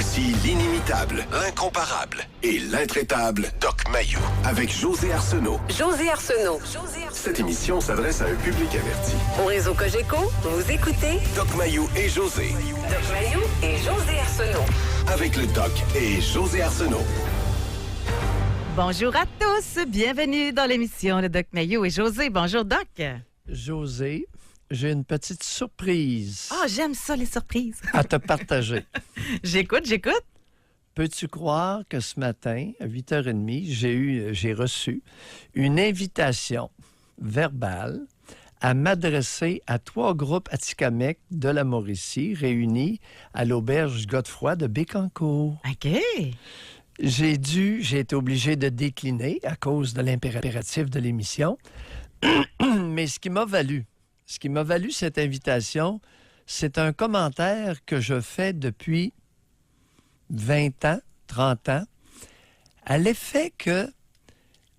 Voici l'inimitable, l'incomparable et l'intraitable Doc Mayou avec José Arsenault. José Arsenault. Cette émission s'adresse à un public averti. Au réseau Cogeco, vous écoutez Doc Mayou et José. Doc Mayou et José Arsenault. Avec le Doc et José Arsenault. Bonjour à tous, bienvenue dans l'émission de Doc Mayou et José. Bonjour Doc. José, j'ai une petite surprise Ah, j'aime ça, les surprises. à te partager. J'écoute. Peux-tu croire que ce matin, à 8h30, j'ai reçu une invitation verbale à m'adresser à 3 groupes atikamekw de la Mauricie réunis à l'auberge Godefroy de Bécancour. OK. J'ai été obligé de décliner à cause de l'impératif de l'émission. Mais ce qui m'a valu cette invitation, c'est un commentaire que je fais depuis 20 ans, 30 ans, à l'effet que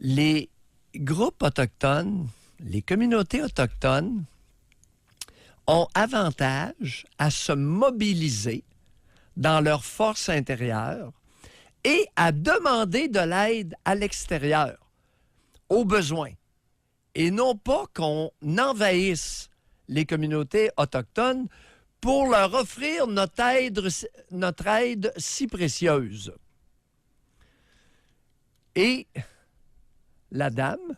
les groupes autochtones, les communautés autochtones ont avantage à se mobiliser dans leur force intérieure et à demander de l'aide à l'extérieur, aux besoins. Et non pas qu'on envahisse les communautés autochtones pour leur offrir notre aide si précieuse. Et la dame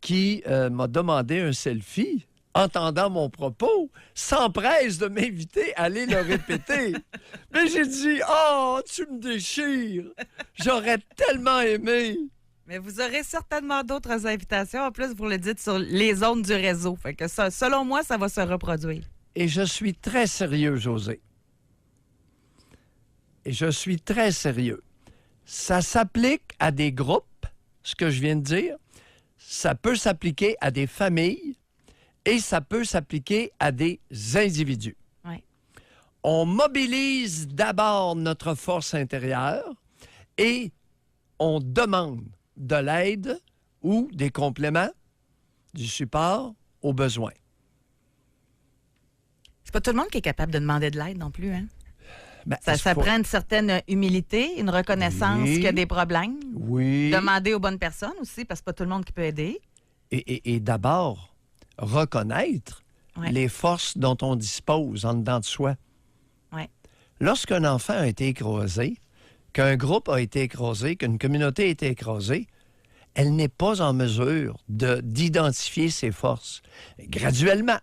qui m'a demandé un selfie, entendant mon propos, s'empresse de m'inviter à aller le répéter. Mais j'ai dit, « Oh, tu me déchires! J'aurais tellement aimé! » Mais vous aurez certainement d'autres invitations. En plus, vous le dites sur les ondes du réseau. Fait que ça, selon moi, ça va se reproduire. Et je suis très sérieux, José. Et je suis très sérieux. Ça s'applique à des groupes, ce que je viens de dire. Ça peut s'appliquer à des familles et ça peut s'appliquer à des individus. Ouais. On mobilise d'abord notre force intérieure et on demande de l'aide ou des compléments, du support aux besoins. C'est pas tout le monde qui est capable de demander de l'aide non plus, hein? Ben, Ça prend une certaine humilité, une reconnaissance qu'il y a des problèmes. Oui. Demander aux bonnes personnes aussi, parce que c'est pas tout le monde qui peut aider. Et d'abord, reconnaître les forces dont on dispose en dedans de soi. Ouais. Lorsqu'un enfant a été écrasé, qu'un groupe a été écrasé, qu'une communauté a été écrasée, elle n'est pas en mesure d'identifier ses forces. Graduellement,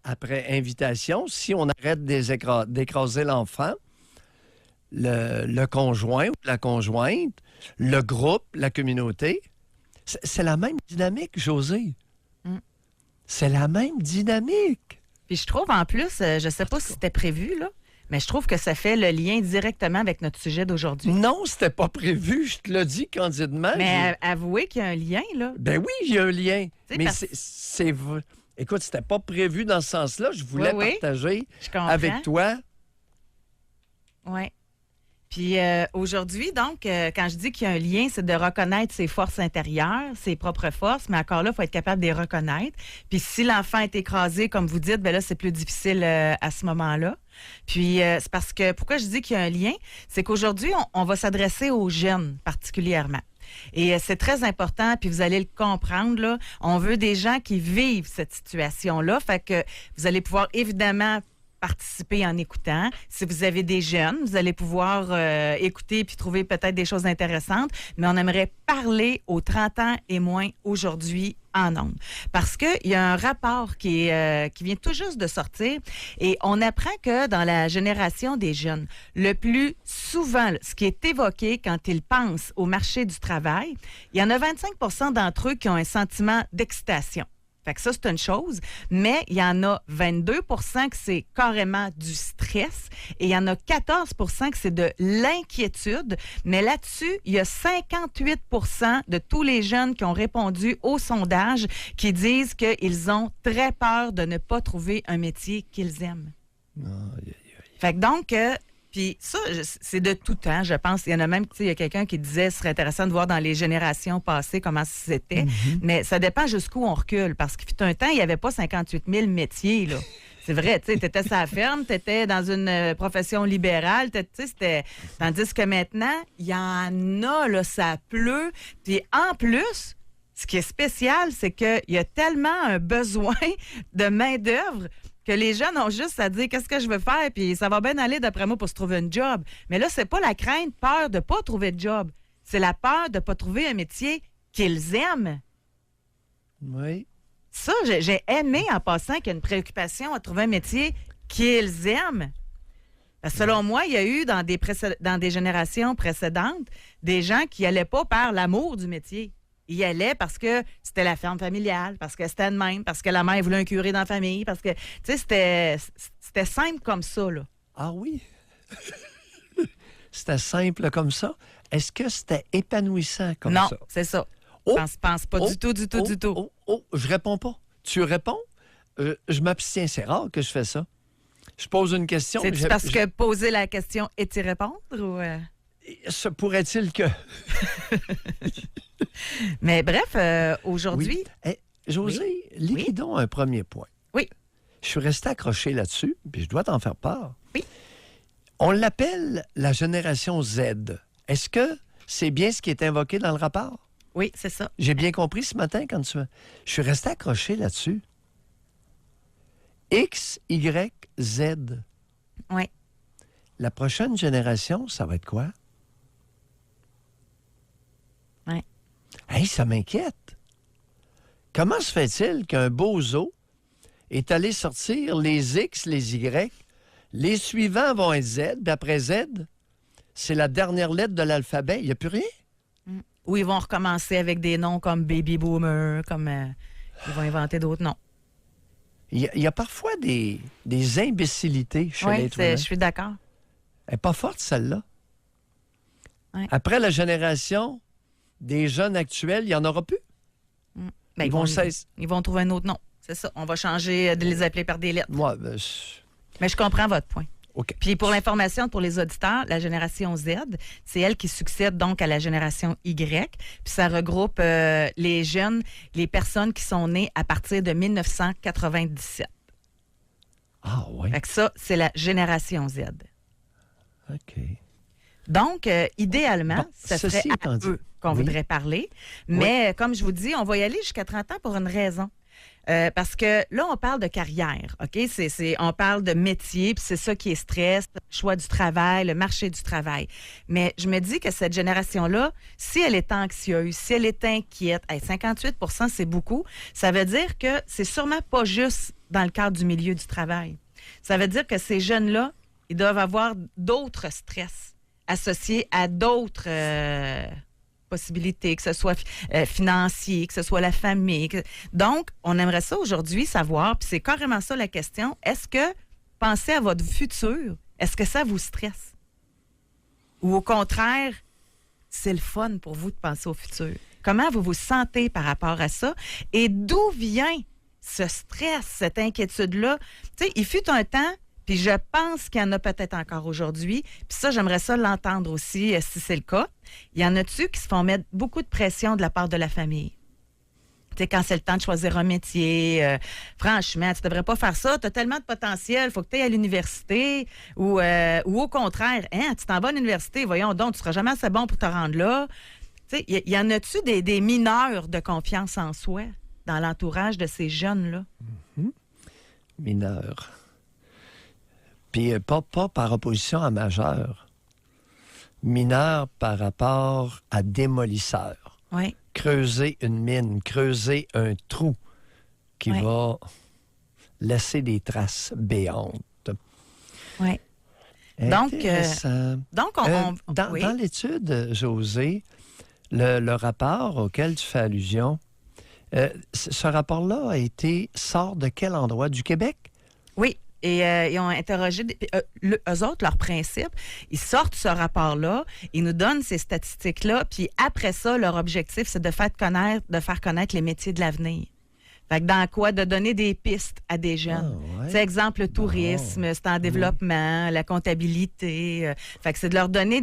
après invitation, si on arrête d'écraser l'enfant, le conjoint ou la conjointe, le groupe, la communauté, c'est la même dynamique, José. C'est la même dynamique. Puis je trouve en plus, je sais pas si c'était prévu, là, mais je trouve que ça fait le lien directement avec notre sujet d'aujourd'hui. Non, c'était pas prévu, je te l'ai dit candidement. Mais avouez qu'il y a un lien, là. Ben oui, il y a un lien. T'sais, Mais c'est vrai. Écoute, c'était pas prévu dans ce sens-là. Je voulais partager avec toi. Oui. Puis aujourd'hui, donc, quand je dis qu'il y a un lien, c'est de reconnaître ses forces intérieures, ses propres forces, mais encore là, il faut être capable de les reconnaître. Puis si l'enfant est écrasé, comme vous dites, ben là, c'est plus difficile à ce moment-là. Puis c'est parce que, pourquoi je dis qu'il y a un lien, c'est qu'aujourd'hui, on va s'adresser aux jeunes particulièrement. Et c'est très important, puis vous allez le comprendre, là, on veut des gens qui vivent cette situation-là, fait que vous allez pouvoir évidemment participer en écoutant. Si vous avez des jeunes, vous allez pouvoir écouter puis trouver peut-être des choses intéressantes, mais on aimerait parler aux 30 ans et moins aujourd'hui en ondes. Parce qu'il y a un rapport qui vient tout juste de sortir et on apprend que dans la génération des jeunes, le plus souvent, ce qui est évoqué quand ils pensent au marché du travail, il y en a 25% d'entre eux qui ont un sentiment d'excitation. Fait que ça, c'est une chose. Mais il y en a 22% que c'est carrément du stress et il y en a 14% que c'est de l'inquiétude. Mais là-dessus, il y a 58% de tous les jeunes qui ont répondu au sondage qui disent qu'ils ont très peur de ne pas trouver un métier qu'ils aiment. Fait que donc, puis ça, c'est de tout temps, je pense. Il y en a même, tu sais, il y a quelqu'un qui disait ce serait intéressant de voir dans les générations passées comment c'était. Mais ça dépend jusqu'où on recule. Parce qu'il fut un temps, il n'y avait pas 58 000 métiers, là. C'est vrai, tu sais, t'étais sur la ferme, t'étais dans une profession libérale, tu sais, c'était... Tandis que maintenant, il y en a, là, ça pleut. Puis en plus, ce qui est spécial, c'est qu'il y a tellement un besoin de main-d'œuvre que les jeunes ont juste à dire qu'est-ce que je veux faire, puis ça va bien aller d'après moi pour se trouver un job. Mais là, c'est pas la crainte, peur de pas trouver de job. C'est la peur de pas trouver un métier qu'ils aiment. Oui. Ça, j'ai aimé en passant qu'il y a une préoccupation à trouver un métier qu'ils aiment. Parce que selon moi, il y a eu dans des générations précédentes des gens qui n'allaient pas par l'amour du métier. Ils y allaient parce que c'était la ferme familiale, parce que c'était de même, parce que la mère voulait un curé dans la famille, parce que, tu sais, c'était simple comme ça, là. Ah oui? C'était simple comme ça? Est-ce que c'était épanouissant comme ça? Non, c'est ça. Oh! Pense pas du tout. Je réponds pas. Tu réponds? Je m'abstiens. C'est rare que je fais ça. Je pose une question. C'est parce que poser la question et t'y répondre? Ou Se pourrait-il que... Mais bref, aujourd'hui... Oui. José, liquidons un premier point. Oui. Je suis resté accroché là-dessus, puis je dois t'en faire part. Oui. On l'appelle la génération Z. Est-ce que c'est bien ce qui est invoqué dans le rapport? Oui, c'est ça. J'ai bien compris ce matin quand tu... Je suis resté accroché là-dessus. X, Y, Z. Oui. La prochaine génération, ça va être quoi? Oui. Hey, ça m'inquiète. Comment se fait-il qu'un bozo est allé sortir les X, les Y, les suivants vont être Z, puis après Z, c'est la dernière lettre de l'alphabet. Il n'y a plus rien? Ou ils vont recommencer avec des noms comme Baby Boomer, comme ils vont inventer d'autres noms. Il y a parfois des imbécilités chez Oui, l'être humain. je suis d'accord. Elle n'est pas forte, celle-là. Ouais. Après la génération des jeunes actuels, il n'y en aura plus. Ben, ils vont trouver un autre nom. C'est ça. On va changer de les appeler par des lettres. Moi, Mais je comprends votre point. OK. Puis pour l'information pour les auditeurs, la génération Z, c'est elle qui succède donc à la génération Y. Puis ça regroupe les jeunes, les personnes qui sont nées à partir de 1997. Ah oui. Fait que ça, c'est la génération Z. OK. Donc, idéalement, Bon, ce ceci serait à étant dit, eux qu'on oui. voudrait parler. Mais comme je vous dis, on va y aller jusqu'à 30 ans pour une raison. Parce que là, on parle de carrière, OK? On parle de métier, puis c'est ça qui est stress, le choix du travail, le marché du travail. Mais je me dis que cette génération-là, si elle est anxieuse, si elle est inquiète, 58 % c'est beaucoup, ça veut dire que c'est sûrement pas juste dans le cadre du milieu du travail. Ça veut dire que ces jeunes-là, ils doivent avoir d'autres stress associés à d'autres... possibilités, que ce soit financier, que ce soit la famille. Donc, on aimerait ça aujourd'hui savoir, puis c'est carrément ça la question, est-ce que, pensez à votre futur, est-ce que ça vous stresse? Ou au contraire, c'est le fun pour vous de penser au futur? Comment vous vous sentez par rapport à ça? Et d'où vient ce stress, cette inquiétude-là? Tu sais, il fut un temps... Puis je pense qu'il y en a peut-être encore aujourd'hui. Puis ça, j'aimerais ça l'entendre aussi, si c'est le cas. Il y en a-tu qui se font mettre beaucoup de pression de la part de la famille? Tu sais, quand c'est le temps de choisir un métier, franchement, tu devrais pas faire ça. Tu as tellement de potentiel, il faut que tu ailles à l'université. Ou au contraire, hein, tu t'en vas à l'université, voyons donc, tu seras jamais assez bon pour te rendre là. Tu sais, il y en a-tu des mineurs de confiance en soi dans l'entourage de ces jeunes-là? Mm-hmm. Mineurs. Puis pas par opposition à majeur. Mineur par rapport à démolisseur. Oui. Creuser une mine, creuser un trou qui va laisser des traces béantes. Oui. Donc, dans l'étude, José, le rapport auquel tu fais allusion, ce rapport-là sort de quel endroit? Du Québec? Oui. Et ils ont interrogé, eux autres, leur principe, ils sortent ce rapport-là, ils nous donnent ces statistiques-là, puis après ça, leur objectif, c'est de faire connaître les métiers de l'avenir. Fait que dans quoi? De donner des pistes à des jeunes. Ah, ouais. C'est exemple, le tourisme, c'est en développement, la comptabilité. Fait que c'est de leur donner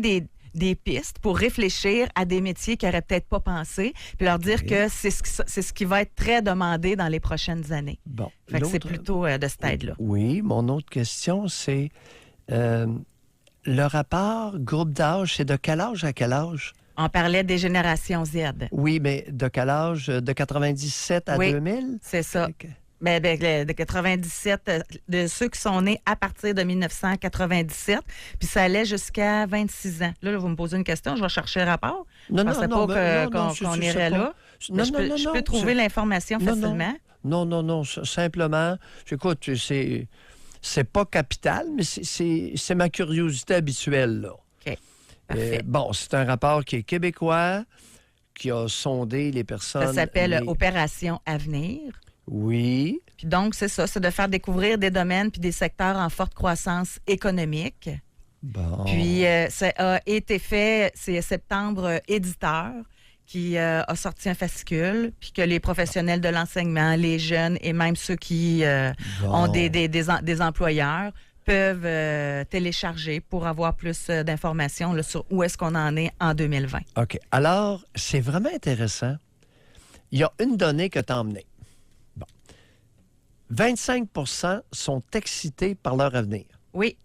des pistes pour réfléchir à des métiers qu'ils n'auraient peut-être pas pensé, puis leur dire que c'est ce qui va être très demandé dans les prochaines années. Bon. Fait que c'est plutôt de cette aide-là. Oui, mon autre question, c'est le rapport groupe d'âge, c'est de quel âge à quel âge? On parlait des générations Z. Oui, mais de quel âge? De 97 à 2000? C'est ça. OK. Ben, de 97, de ceux qui sont nés à partir de 1997, puis ça allait jusqu'à 26 ans. Là, vous me posez une question, je vais chercher le rapport. Non, Je pensais pas qu'on irait là. Non, Je peux trouver l'information facilement. Non, simplement, écoute, c'est pas capital, mais c'est ma curiosité habituelle, là. OK, parfait. Bon, c'est un rapport qui est québécois, qui a sondé les personnes... Ça s'appelle Opération Avenir. Oui. Puis donc, c'est ça, c'est de faire découvrir des domaines puis des secteurs en forte croissance économique. Bon. Puis, ça a été fait, c'est Septembre Éditeur qui a sorti un fascicule, puis que les professionnels de l'enseignement, les jeunes et même ceux qui ont des employeurs peuvent télécharger pour avoir plus d'informations là, sur où est-ce qu'on en est en 2020. OK. Alors, c'est vraiment intéressant. Il y a une donnée que tu as emmenée. Bon. 25 sont excités par leur avenir. Oui.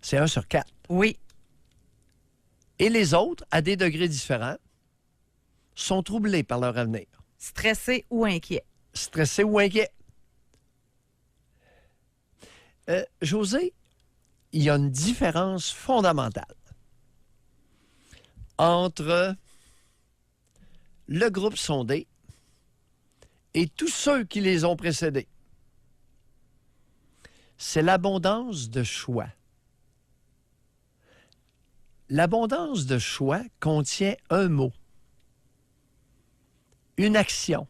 C'est 1 sur 4. Oui. Et les autres, à des degrés différents, sont troublés par leur avenir. Stressés ou inquiets. Stressés ou inquiets. José, il y a une différence fondamentale entre le groupe sondé et tous ceux qui les ont précédés. C'est l'abondance de choix. L'abondance de choix contient un mot, une action,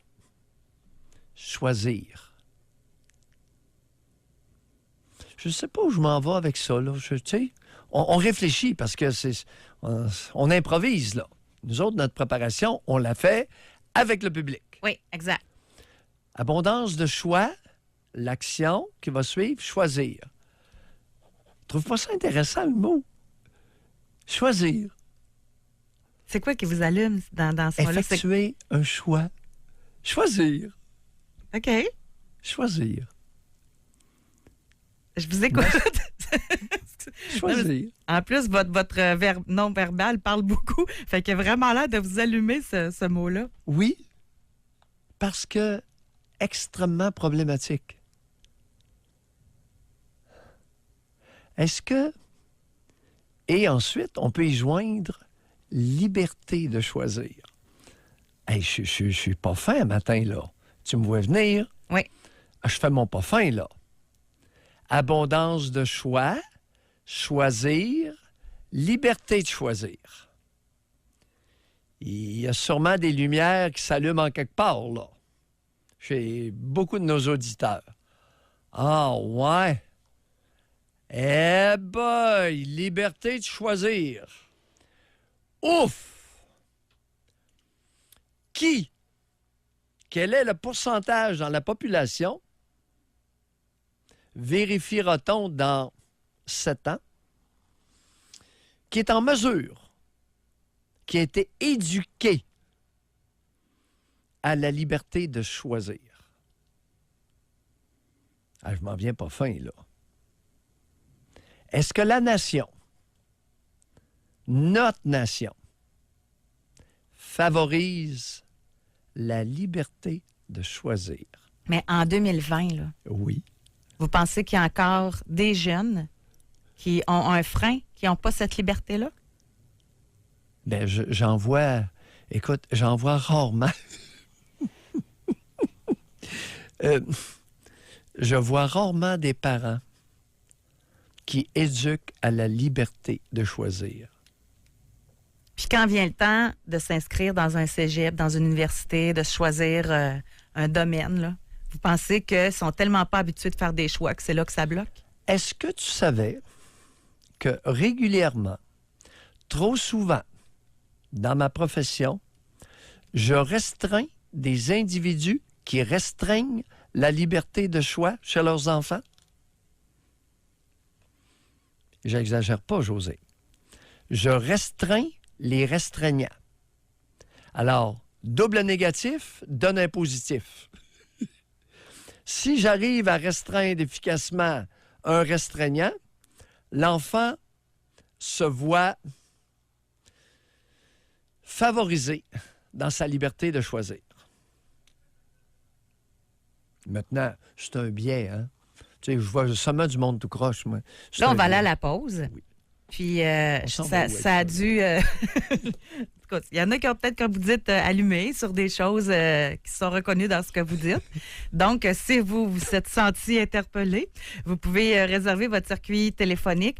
choisir. Je ne sais pas où je m'en vais avec ça, là. Tu sais, on réfléchit parce que on improvise, là. Nous autres, notre préparation, on l'a fait avec le public. Oui, exact. Abondance de choix, l'action qui va suivre, choisir. Trouve pas ça intéressant, le mot? Choisir. C'est quoi qui vous allume dans ce mot-là? Effectuer un choix. Choisir. OK. Choisir. Je vous écoute. Choisir. En plus, votre verbe non-verbal parle beaucoup. Fait qu'il a vraiment l'air de vous allumer, ce mot-là. Oui, parce que extrêmement problématique. Est-ce que... Et ensuite, on peut y joindre liberté de choisir. Hey, je suis pas fin matin, là. Tu me vois venir? Oui. Je fais mon pas fin, là. Abondance de choix, choisir, liberté de choisir. Il y a sûrement des lumières qui s'allument en quelque part, là, chez beaucoup de nos auditeurs. Ah, ouais. Eh boy, liberté de choisir. Ouf! Quel est le pourcentage dans la population, vérifiera-t-on dans 7 ans, qui est en mesure, qui a été éduqué à la liberté de choisir? Ah, je m'en viens pas fin, là. Est-ce que la nation, notre nation, favorise la liberté de choisir? Mais en 2020, là, Oui. vous pensez qu'il y a encore des jeunes qui ont un frein, qui n'ont pas cette liberté-là? Bien, j'en vois... Écoute, j'en vois rarement. Je vois rarement des parents qui éduquent à la liberté de choisir. Puis quand vient le temps de s'inscrire dans un cégep, dans une université, de choisir un domaine, là, vous pensez qu'ils ne sont tellement pas habitués de faire des choix que c'est là que ça bloque? Est-ce que tu savais que régulièrement, trop souvent, dans ma profession, je restreins des individus qui restreignent la liberté de choix chez leurs enfants? J'exagère pas, José. Je restreins les restreignants. Alors, double négatif donne un positif. Si j'arrive à restreindre efficacement un restreignant, l'enfant se voit favorisé dans sa liberté de choisir. Maintenant, c'est un biais, hein? Tu sais, je vois seulement du monde tout croche, moi. C'est Là, on un va aller biais. à la pause. Oui. Puis, s'en va où avec ça a ça, dû... Écoute, il y en a qui ont peut-être, comme vous dites, allumé sur des choses qui sont reconnues dans ce que vous dites. Donc, si vous vous êtes senti interpellé, vous pouvez réserver votre circuit téléphonique.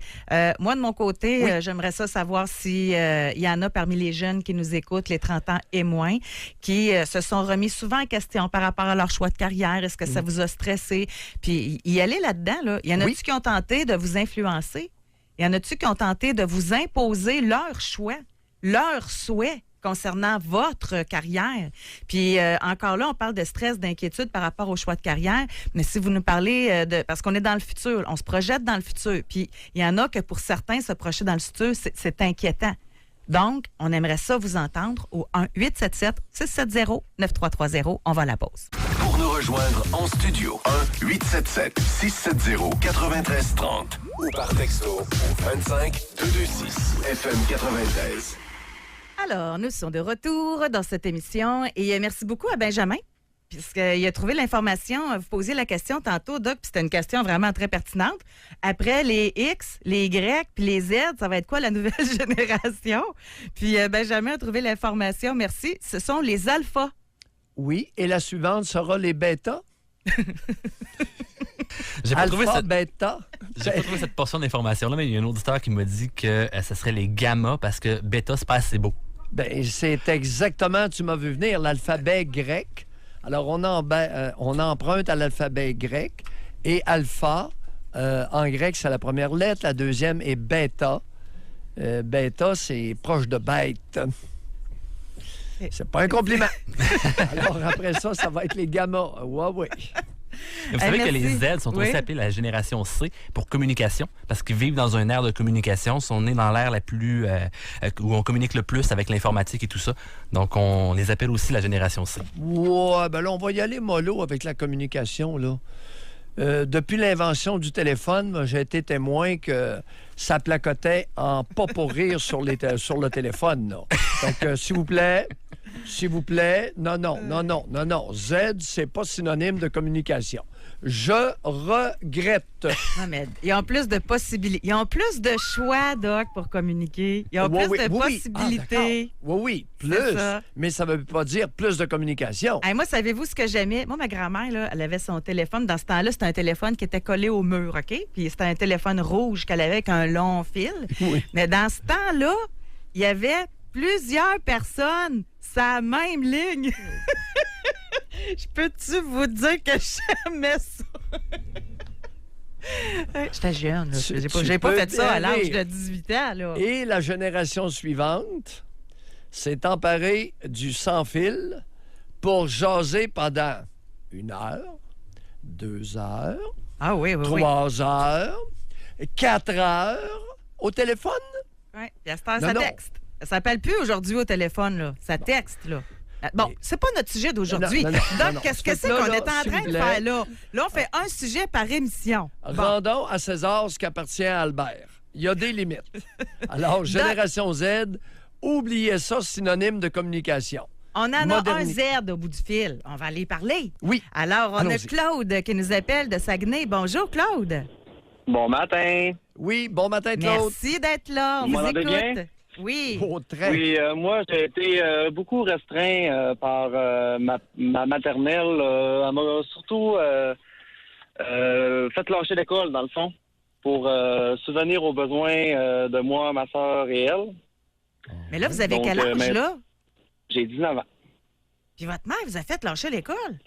Moi, de mon côté, Oui. j'aimerais ça savoir s'il y en a parmi les jeunes qui nous écoutent, les 30 ans et moins, qui se sont remis souvent en question par rapport à leur choix de carrière. Est-ce que ça vous a stressé? Puis, y aller là-dedans, là. Il y en a-tu Oui. qui ont tenté de vous influencer? Il y en a-tu qui ont tenté de vous imposer leur choix, leur souhait concernant votre carrière? Puis encore là, on parle de stress, d'inquiétude par rapport au choix de carrière, mais si vous nous parlez parce qu'on est dans le futur, on se projette dans le futur, puis il y en a que pour certains, se projeter dans le futur, c'est inquiétant. Donc, on aimerait ça vous entendre au 1-877-670-9330. On va à la pause. Pour nous rejoindre en studio, 1-877-670-9330 ou par texto au 25-226 FM 93. Alors, nous sommes de retour dans cette émission et merci beaucoup à Benjamin, puisqu'il a trouvé l'information. Vous posiez la question tantôt, Doc, puis c'était une question vraiment très pertinente. Après les X, les Y, puis les Z, ça va être quoi la nouvelle génération? Puis Benjamin a trouvé l'information, merci. Ce sont les alphas. Oui, et la suivante sera les bêtas. J'ai pas trouvé Alpha, cette... bêta. J'ai pas trouvé cette portion d'information-là, mais il y a un auditeur qui m'a dit que ce serait les gamma parce que bêta, c'est pas assez beau. Ben, c'est exactement, tu m'as vu venir, l'alphabet grec. Alors, on emprunte à l'alphabet grec et alpha, en grec, c'est la première lettre. La deuxième est bêta. Bêta, c'est proche de bête. C'est pas un compliment. Alors, après ça, ça va être les gamma. Ouais. Mais vous savez que merci. les Z sont Oui. aussi appelés la génération C pour communication, parce qu'ils vivent dans un ère de communication, sont nés dans l'ère la plus où on communique le plus avec l'informatique et tout ça. Donc, on les appelle aussi la génération C. Ouais, ben là, on va y aller mollo avec la communication, là. Depuis l'invention du téléphone, moi, j'ai été témoin que ça placotait en pas pour rire sur le téléphone, là. Donc, s'il vous plaît, non. Z, c'est pas synonyme de communication. Je regrette. Non, mais ils ont plus de possibilités. Ils ont plus de choix, Doc, pour communiquer. Ils ont Oui, plus de oui. possibilités. Ah, d'accord. Oui, C'est plus. ça. Mais ça ne veut pas dire plus de communication. Hey, moi, savez-vous ce que j'aimais? Moi, ma grand-mère, là, elle avait son téléphone. Dans ce temps-là, c'était un téléphone qui était collé au mur, OK? Puis c'était un téléphone rouge qu'elle avait avec un long fil. Oui. Mais dans ce temps-là, il y avait plusieurs personnes sur la même ligne. Je peux-tu vous dire que j'aimais ça? J'étais jeune, là. J'ai pas peux fait ça à l'âge aller. de 18 ans, là. Et la génération suivante s'est emparée du sans-fil pour jaser pendant 1 heure, 2 heures, Ah oui, oui, 3 heures, 4 heures au téléphone. oui. Puis à cette heure, Non, ça non. texte. Ça s'appelle plus aujourd'hui au téléphone, là. Ça texte, là. Bon, Mais- c'est pas notre sujet d'aujourd'hui. Non. Donc, qu'est-ce que c'est Là, qu'on là, est en s'il train vous de plaît. faire là? Là, on fait un sujet par émission. Bon. Rendons à César ce qui appartient à Albert. Il y a des limites. Alors, génération Z, oubliez ça, synonyme de communication. On en a un Modernité. Z au bout du fil. On va aller parler. Oui. Alors, on a Allons-y. Claude qui nous appelle de Saguenay. Bonjour, Claude. Bon matin. Oui, bon matin, Claude. Merci d'être là. On Vous vous m'entendez écoute. bien? Oui. Au train. Oui, moi, j'ai été beaucoup restreint par ma maternelle. Elle m'a surtout fait lâcher l'école, dans le fond, pour subvenir aux besoins de moi, ma soeur et elle. Mais là, vous avez Donc, quel âge, mais- là? J'ai 19 ans. Puis votre mère vous a fait lâcher l'école?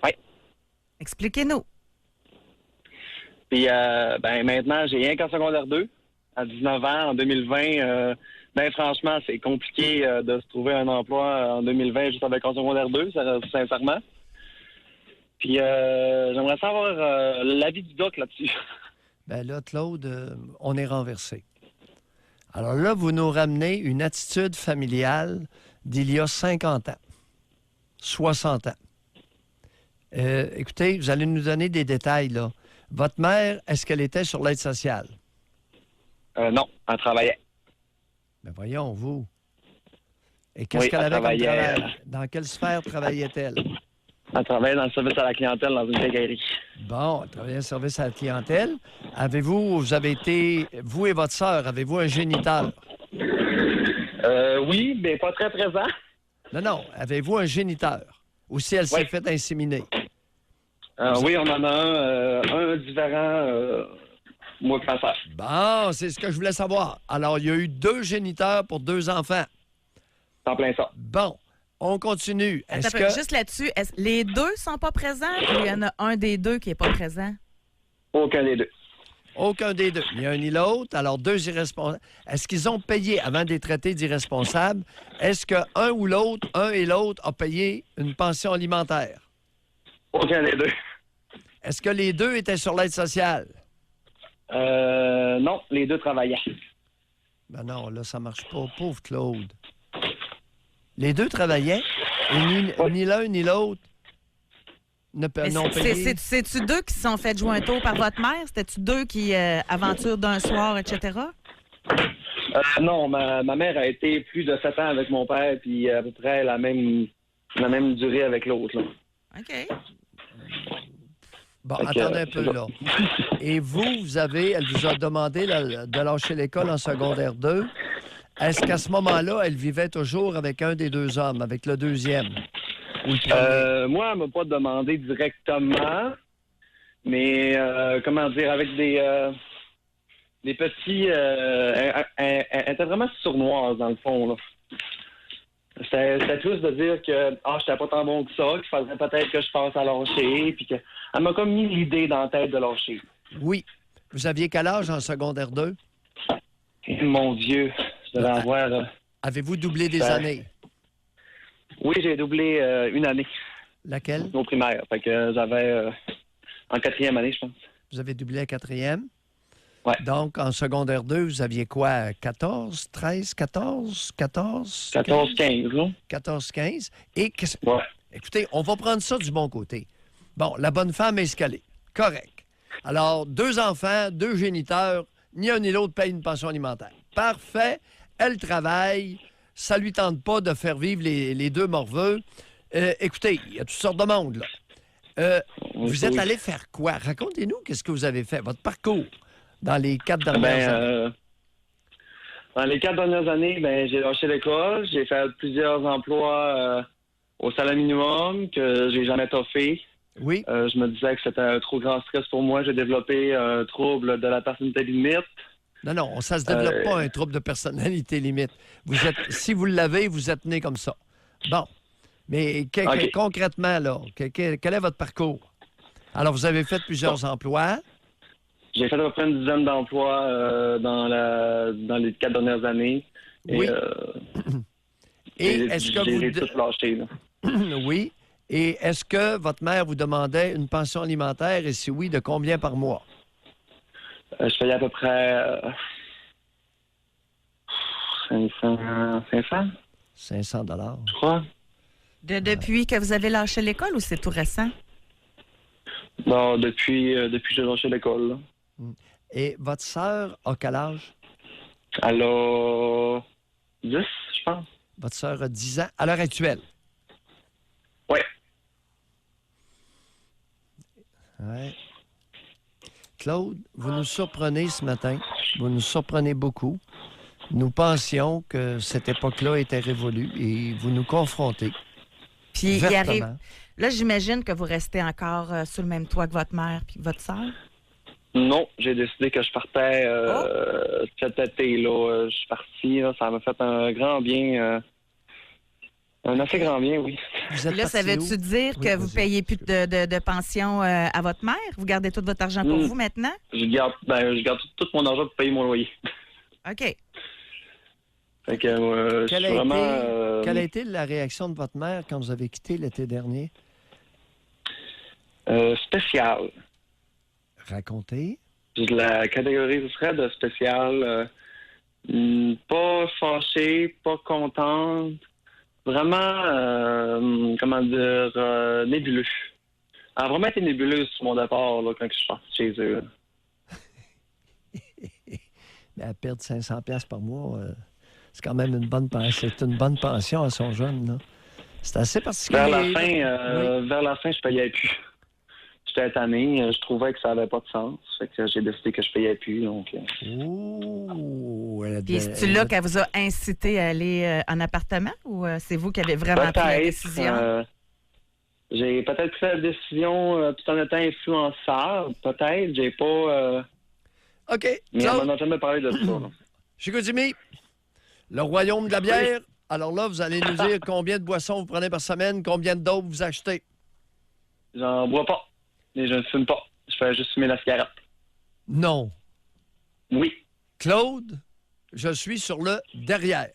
Oui. Expliquez-nous. Puis maintenant, j'ai rien qu'en secondaire 2. À 19 ans, en 2020, franchement, c'est compliqué de se trouver un emploi en 2020 juste avec un secondaire 2, sincèrement. Puis j'aimerais savoir l'avis du doc là-dessus. Ben là, Claude, on est renversé. Alors là, vous nous ramenez une attitude familiale d'il y a 50 ans, 60 ans. Écoutez, vous allez nous donner des détails, là. Votre mère, est-ce qu'elle était sur l'aide sociale? Non, elle travaillait. Ben voyons, vous. Et qu'est-ce Oui, qu'elle elle avait comme travaillait, travail? Dans quelle sphère travaillait-elle? Elle travaillait dans le service à la clientèle dans une quincaillerie. Bon, elle travaillait au service à la clientèle. Vous avez été, vous et votre sœur, avez-vous un géniteur? Oui, mais pas très présent. Non, avez-vous un géniteur? Ou si elle s'est Oui. fait inséminer? Oui, on en a un différent, moi et ma sœur. Bon, c'est ce que je voulais savoir. Alors, il y a eu 2 géniteurs pour 2 enfants. C'est en plein ça. Bon, on continue. Attends Est-ce un peu, que... juste là-dessus, les deux sont pas présents ou il y en a un des deux qui est pas présent? Aucun des deux. Aucun des deux, ni un ni l'autre. Alors, 2 irresponsables. Est-ce qu'ils ont payé, avant d'être traités d'irresponsables, est-ce qu'un ou l'autre, un et l'autre, a payé une pension alimentaire? Aucun des deux. Est-ce que les 2 étaient sur l'aide sociale? Non, les deux travaillaient. Ben non, là, ça marche pas. Pauvre Claude. Les 2 travaillaient et ni l'un ni l'autre n'ont payé. C'est-tu 2 qui se sont fait jouer un tour par votre mère? C'était-tu 2 qui aventurent d'un soir, etc.? Non, ma mère a été plus de 7 ans avec mon père, puis à peu près la même durée avec l'autre. Là. OK. Bon, Fait que, attendez un peu, là. Et elle vous a demandé de lâcher l'école en secondaire 2. Est-ce qu'à ce moment-là, elle vivait toujours avec un des 2 hommes, avec le deuxième? Ou le premier? Moi, elle m'a pas demandé directement, mais comment dire, avec des petits... elle était vraiment sournoise, dans le fond, là. C'était plus de dire que j'étais pas tant bon que ça, qu'il faudrait peut-être que je passe à lâcher, puis que elle m'a comme mis l'idée dans la tête de lâcher. Oui. Vous aviez quel âge en secondaire 2? Et mon Dieu, je devais avoir... Avez-vous doublé des Ben, années? Oui, j'ai doublé une année Laquelle? au primaire. Fait que j'avais en 4e année, je pense. Vous avez doublé à 4e? Ouais. Donc, en secondaire 2, vous aviez quoi? 14, 13, 14, 14? 14, 15, là. 14, 15. Et Ouais. écoutez, on va prendre ça du bon côté. Bon, la bonne femme est escalée. Correct. Alors, 2 enfants, 2 géniteurs, ni un ni l'autre paye une pension alimentaire. Parfait. Elle travaille. Ça lui tente pas de faire vivre les 2 morveux. Écoutez, il y a toutes sortes de monde, là. Vous êtes allé faire quoi? Racontez-nous qu'est-ce que vous avez fait, votre parcours dans les 4 dernières années. Dans les 4 dernières années, j'ai lâché l'école. J'ai fait plusieurs emplois au salaire minimum que j'ai jamais toffé. Oui. Je me disais que c'était un trop grand stress pour moi. J'ai développé un trouble de la personnalité limite. Non, ça se développe pas un trouble de personnalité limite. Si vous l'avez, vous êtes né comme ça. Bon. Mais concrètement, là, quel est votre parcours? Alors, vous avez fait plusieurs emplois. J'ai fait à peu près une dizaine d'emplois dans les 4 dernières années. Oui. Et est-ce que j'ai tout lâché, là. Oui. Et est-ce que votre mère vous demandait une pension alimentaire et si oui, de combien par mois? Je payais à peu près 500, 500 je crois. Depuis que vous avez lâché l'école ou c'est tout récent? Non, depuis que j'ai lâché l'école, là. Et votre sœur a quel âge? Elle a 10, je pense. Votre sœur a 10 ans à l'heure actuelle? Oui. Ouais. Claude, vous nous surprenez ce matin. Vous nous surprenez beaucoup. Nous pensions que cette époque-là était révolue et vous nous confrontez. Puis il vertement. arrive. Là, j'imagine que vous restez encore sous le même toit que votre mère puis votre sœur. Non, j'ai décidé que je partais cet été, là. Je suis parti, là. Ça m'a fait un grand bien. Un assez grand bien, oui. Vous êtes Là, ça parti veut-tu où? dire Oui, que vous vas-y. payez plus de pension à votre mère? Vous gardez tout votre argent pour vous maintenant? Je garde tout mon argent pour payer mon loyer. OK. Fait que je Quelle suis a, vraiment... quelle a été la réaction de votre mère quand vous avez quitté l'été dernier? spécial. Racontez. Je la catégoriserais de spécial. Pas fâchée, pas contente. Vraiment, comment dire, nébuleux. Elle a vraiment été nébuleuse sur mon départ là, quand je suis parti chez eux. Là. Mais à perdre 500$ par mois, c'est quand même une bonne pension. C'est une bonne pension à son jeune, là. C'est assez particulier. Vers la fin, je payais plus. J'étais tanné, je trouvais que ça n'avait pas de sens. Fait que j'ai décidé que je payais plus. Donc, Ouh, Puis c'est là qu'elle vous a incité à aller en appartement ou c'est vous qui avez vraiment pris la décision? J'ai peut-être pris la décision tout en étant influenceur. Peut-être. J'ai pas... OK. Mais on m'en a jamais parlé de ça. Là. Chicoutimi, le royaume de la bière. Alors là, vous allez nous dire combien de boissons vous prenez par semaine, combien de dopes vous achetez. J'en bois pas. Et je ne fume pas. Je fais juste fumer la cigarette. Non. Oui. Claude, je suis sur le derrière.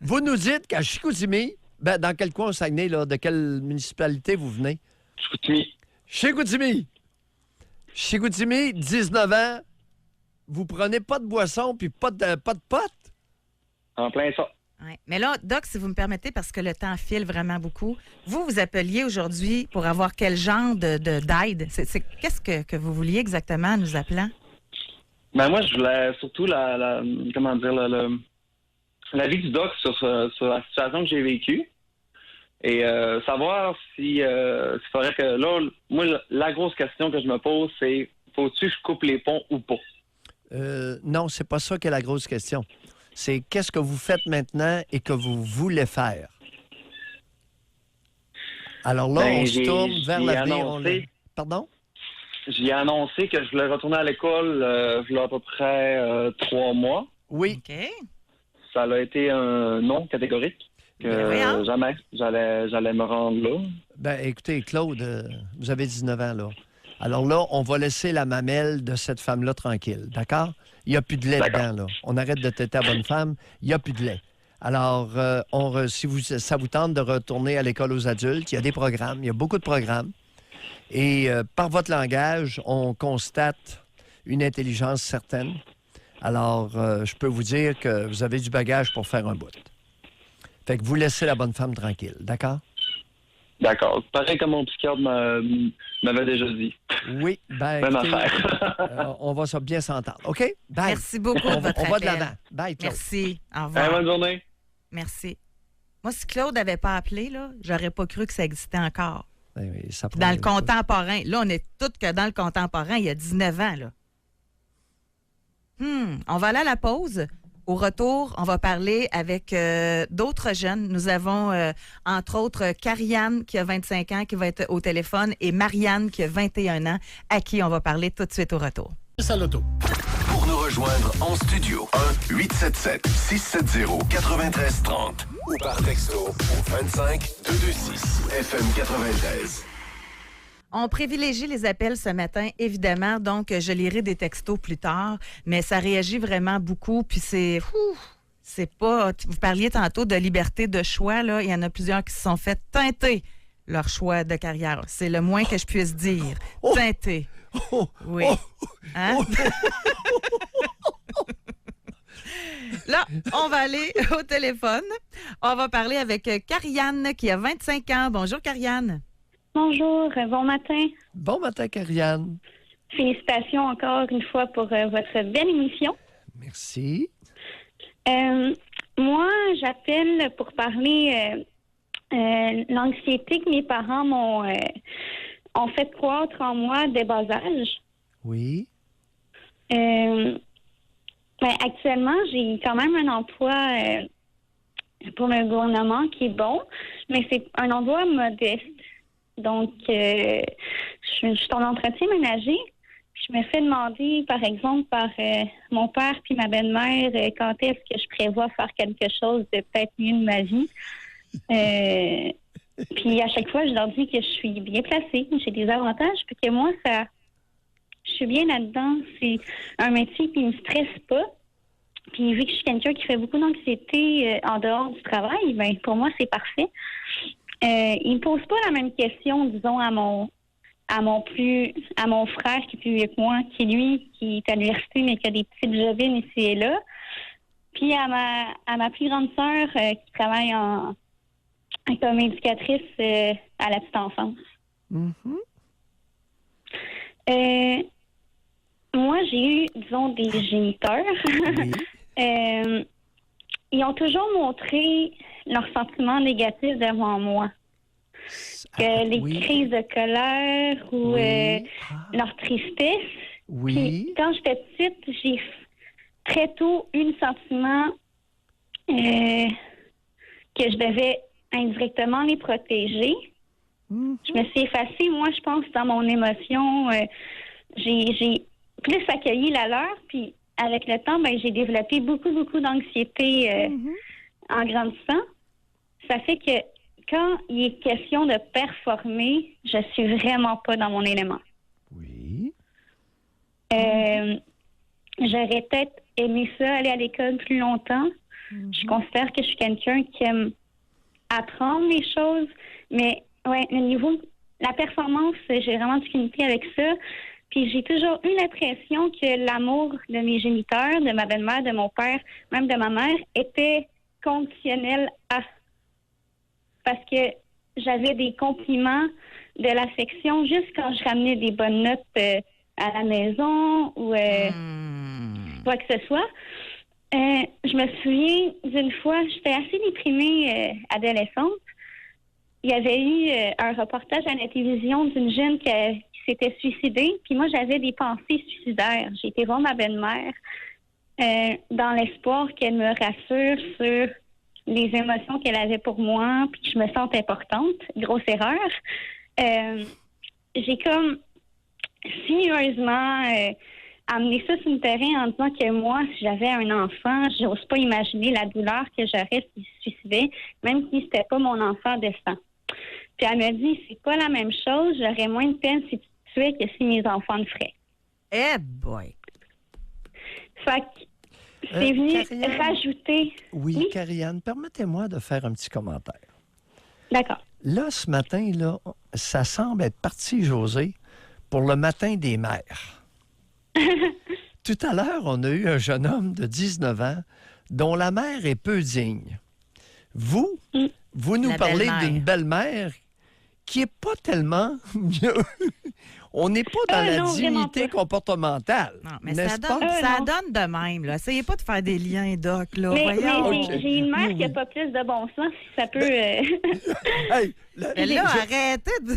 Vous nous dites qu'à Chicoutimi, dans quel coin au Saguenay, là, de quelle municipalité vous venez? Chicoutimi. Chicoutimi. Chicoutimi, 19 ans. Vous prenez pas de boisson puis pas de potes? En plein ça. Ouais. Mais là, Doc, si vous me permettez, parce que le temps file vraiment beaucoup, vous appeliez aujourd'hui pour avoir quel genre d'aide? Qu'est-ce que vous vouliez exactement en nous appelant? Ben moi, je voulais surtout comment dire, l'avis du Doc sur la situation que j'ai vécue. Et savoir si faudrait que... Là, moi, la grosse question que je me pose, c'est faut-tu que je coupe les ponts ou pas? Non, c'est pas ça qui est la grosse question. C'est qu'est-ce que vous faites maintenant et que vous voulez faire. Alors là, on se tourne vers l'avenir. Pardon? J'ai annoncé que je voulais retourner à l'école il y a à peu près 3 mois. Oui. OK. Ça a été un non catégorique. Jamais j'allais me rendre là. Écoutez, Claude, vous avez 19 ans, là. Alors là, on va laisser la mamelle de cette femme-là tranquille, d'accord? Il n'y a plus de lait dedans, là. On arrête de têter la bonne femme, il n'y a plus de lait. Alors, si ça vous tente de retourner à l'école aux adultes, il y a des programmes, il y a beaucoup de programmes. Et par votre langage, on constate une intelligence certaine. Alors, je peux vous dire que vous avez du bagage pour faire un bout. Fait que vous laissez la bonne femme tranquille, d'accord? D'accord. Pareil comme mon psychiatre m'avait déjà dit. Oui, même écoutez, affaire. on va bien s'entendre. OK? Bye. Merci beaucoup de votre On va de appel. l'avant. Bye, Claude. Merci. Au revoir. Bonne journée. Merci. Moi, si Claude n'avait pas appelé, là, j'aurais pas cru que ça existait encore. Oui, ça Puis dans le contemporain. Là, on est toutes que dans le contemporain, il y a 19 ans, là. On va aller à la pause. Au retour, on va parler avec d'autres jeunes. Nous avons, entre autres, Karianne, qui a 25 ans, qui va être au téléphone, et Marianne, qui a 21 ans, à qui on va parler tout de suite au retour. C'est à l'auto. Pour nous rejoindre en studio, 1-877-670-9330 ou par texto au 25-226 FM 93. On privilégie les appels ce matin, évidemment, donc je lirai des textos plus tard, mais ça réagit vraiment beaucoup, puis c'est pas... Vous parliez tantôt de liberté de choix, là, il y en a plusieurs qui se sont fait teinter leur choix de carrière. C'est le moins que je puisse dire. Teinter. Oui. Hein? Là, on va aller au téléphone. On va parler avec Karianne, qui a 25 ans. Bonjour, Karianne. Bonjour, bon matin. Bon matin, Karianne. Félicitations encore une fois pour votre belle émission. Merci. Moi, j'appelle pour parler l'anxiété que mes parents ont fait croître en moi dès bas âge. Oui. Actuellement, j'ai quand même un emploi pour le gouvernement qui est bon, mais c'est un emploi modeste. Donc, je suis en entretien ménager. Je me fais demander, par exemple, par mon père puis ma belle-mère, quand est-ce que je prévois faire quelque chose de peut-être mieux de ma vie. Puis à chaque fois, je leur dis que je suis bien placée, j'ai des avantages, puis que moi, je suis bien là-dedans. C'est un métier qui ne me stresse pas. Puis vu que je suis quelqu'un qui fait beaucoup d'anxiété en dehors du travail, ben pour moi, c'est parfait. Il ne pose pas la même question, disons, à mon frère qui est plus vieux que moi, qui lui, qui est à l'université, mais qui a des petites jobines ici et là. Puis à ma plus grande sœur qui travaille comme éducatrice à la petite enfance. Mhm. Moi, j'ai eu, disons, des géniteurs. Oui. Ils ont toujours montré leurs sentiments négatifs devant moi. Que les oui. crises de colère ou Oui. leur tristesse. Oui. Puis, quand j'étais petite, j'ai très tôt eu le sentiment que je devais indirectement les protéger. Mhm. Je me suis effacée, moi, je pense, dans mon émotion. J'ai plus accueilli la leur, puis avec le temps, ben, j'ai développé beaucoup, beaucoup d'anxiété en grandissant. Ça fait que quand il est question de performer, je suis vraiment pas dans mon élément. Oui. J'aurais peut-être aimé ça, aller à l'école plus longtemps. Je considère que je suis quelqu'un qui aime apprendre les choses, mais ouais, le niveau, la performance, j'ai vraiment du difficulté avec ça. Puis j'ai toujours eu l'impression que l'amour de mes géniteurs, de ma belle-mère, de mon père, même de ma mère, était conditionnel à. Parce que j'avais des compliments, de l'affection, juste quand je ramenais des bonnes notes à la maison ou quoi que ce soit. Je me souviens d'une fois, j'étais assez déprimée adolescente. Il y avait eu un reportage à la télévision d'une jeune qui s'était suicidée. Puis moi, j'avais des pensées suicidaires. J'ai été voir ma belle-mère dans l'espoir qu'elle me rassure sur les émotions qu'elle avait pour moi, puis que je me sente importante. Grosse erreur. J'ai comme sérieusement amené ça sur le terrain en disant que moi, si j'avais un enfant, j'ose pas imaginer la douleur que j'aurais s'il se suicidait, même si c'était pas mon enfant de sang. Puis elle me dit, c'est pas la même chose, j'aurais moins de peine si tu te tuais que si mes enfants le feraient. Eh boy! Fait que c'est venu Karianne. rajouter... Oui, Karianne, permettez-moi de faire un petit commentaire. D'accord. Là, ce matin, là, ça semble être parti, José, pour le matin des mères. Tout à l'heure, on a eu un jeune homme de 19 ans dont la mère est peu digne. Vous nous La parlez belle-mère. d'une belle-mère qui n'est pas tellement... On n'est pas dans la non, vraiment dignité pas. comportementale, Non, mais n'est-ce ça pas? donne de même. Là. Essayez pas de faire des liens, Doc. Là. Mais Voyons. j'ai une mère Oui, qui n'a oui. pas plus de bon sens, si ça peut... Hey, Mais là, arrêtez de...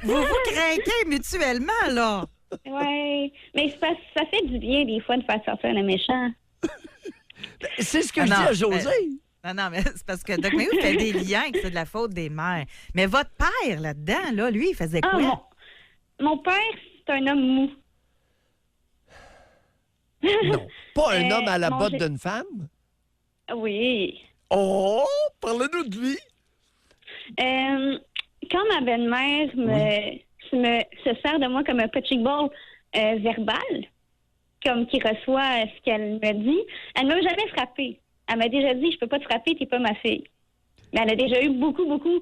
vous craquez mutuellement, là. ouais, mais c'est parce que ça fait du bien, des fois, de faire sortir le méchant. c'est ce que Ah je non, dis à José. Non, mais c'est parce que Doc Mayou fait des liens que c'est de la faute des mères. Mais votre père, là-dedans, là, lui, il faisait quoi? Mon père, c'est un homme mou. Non, pas un homme à la mon botte gé- d'une femme. Oui. Oh, parlez-nous de lui. Quand ma belle-mère se sert de moi comme un punching ball verbal, comme qui reçoit ce qu'elle me dit, elle ne m'a jamais frappée. Elle m'a déjà dit, je peux pas te frapper, t'es pas ma fille. Mais elle a déjà eu beaucoup, beaucoup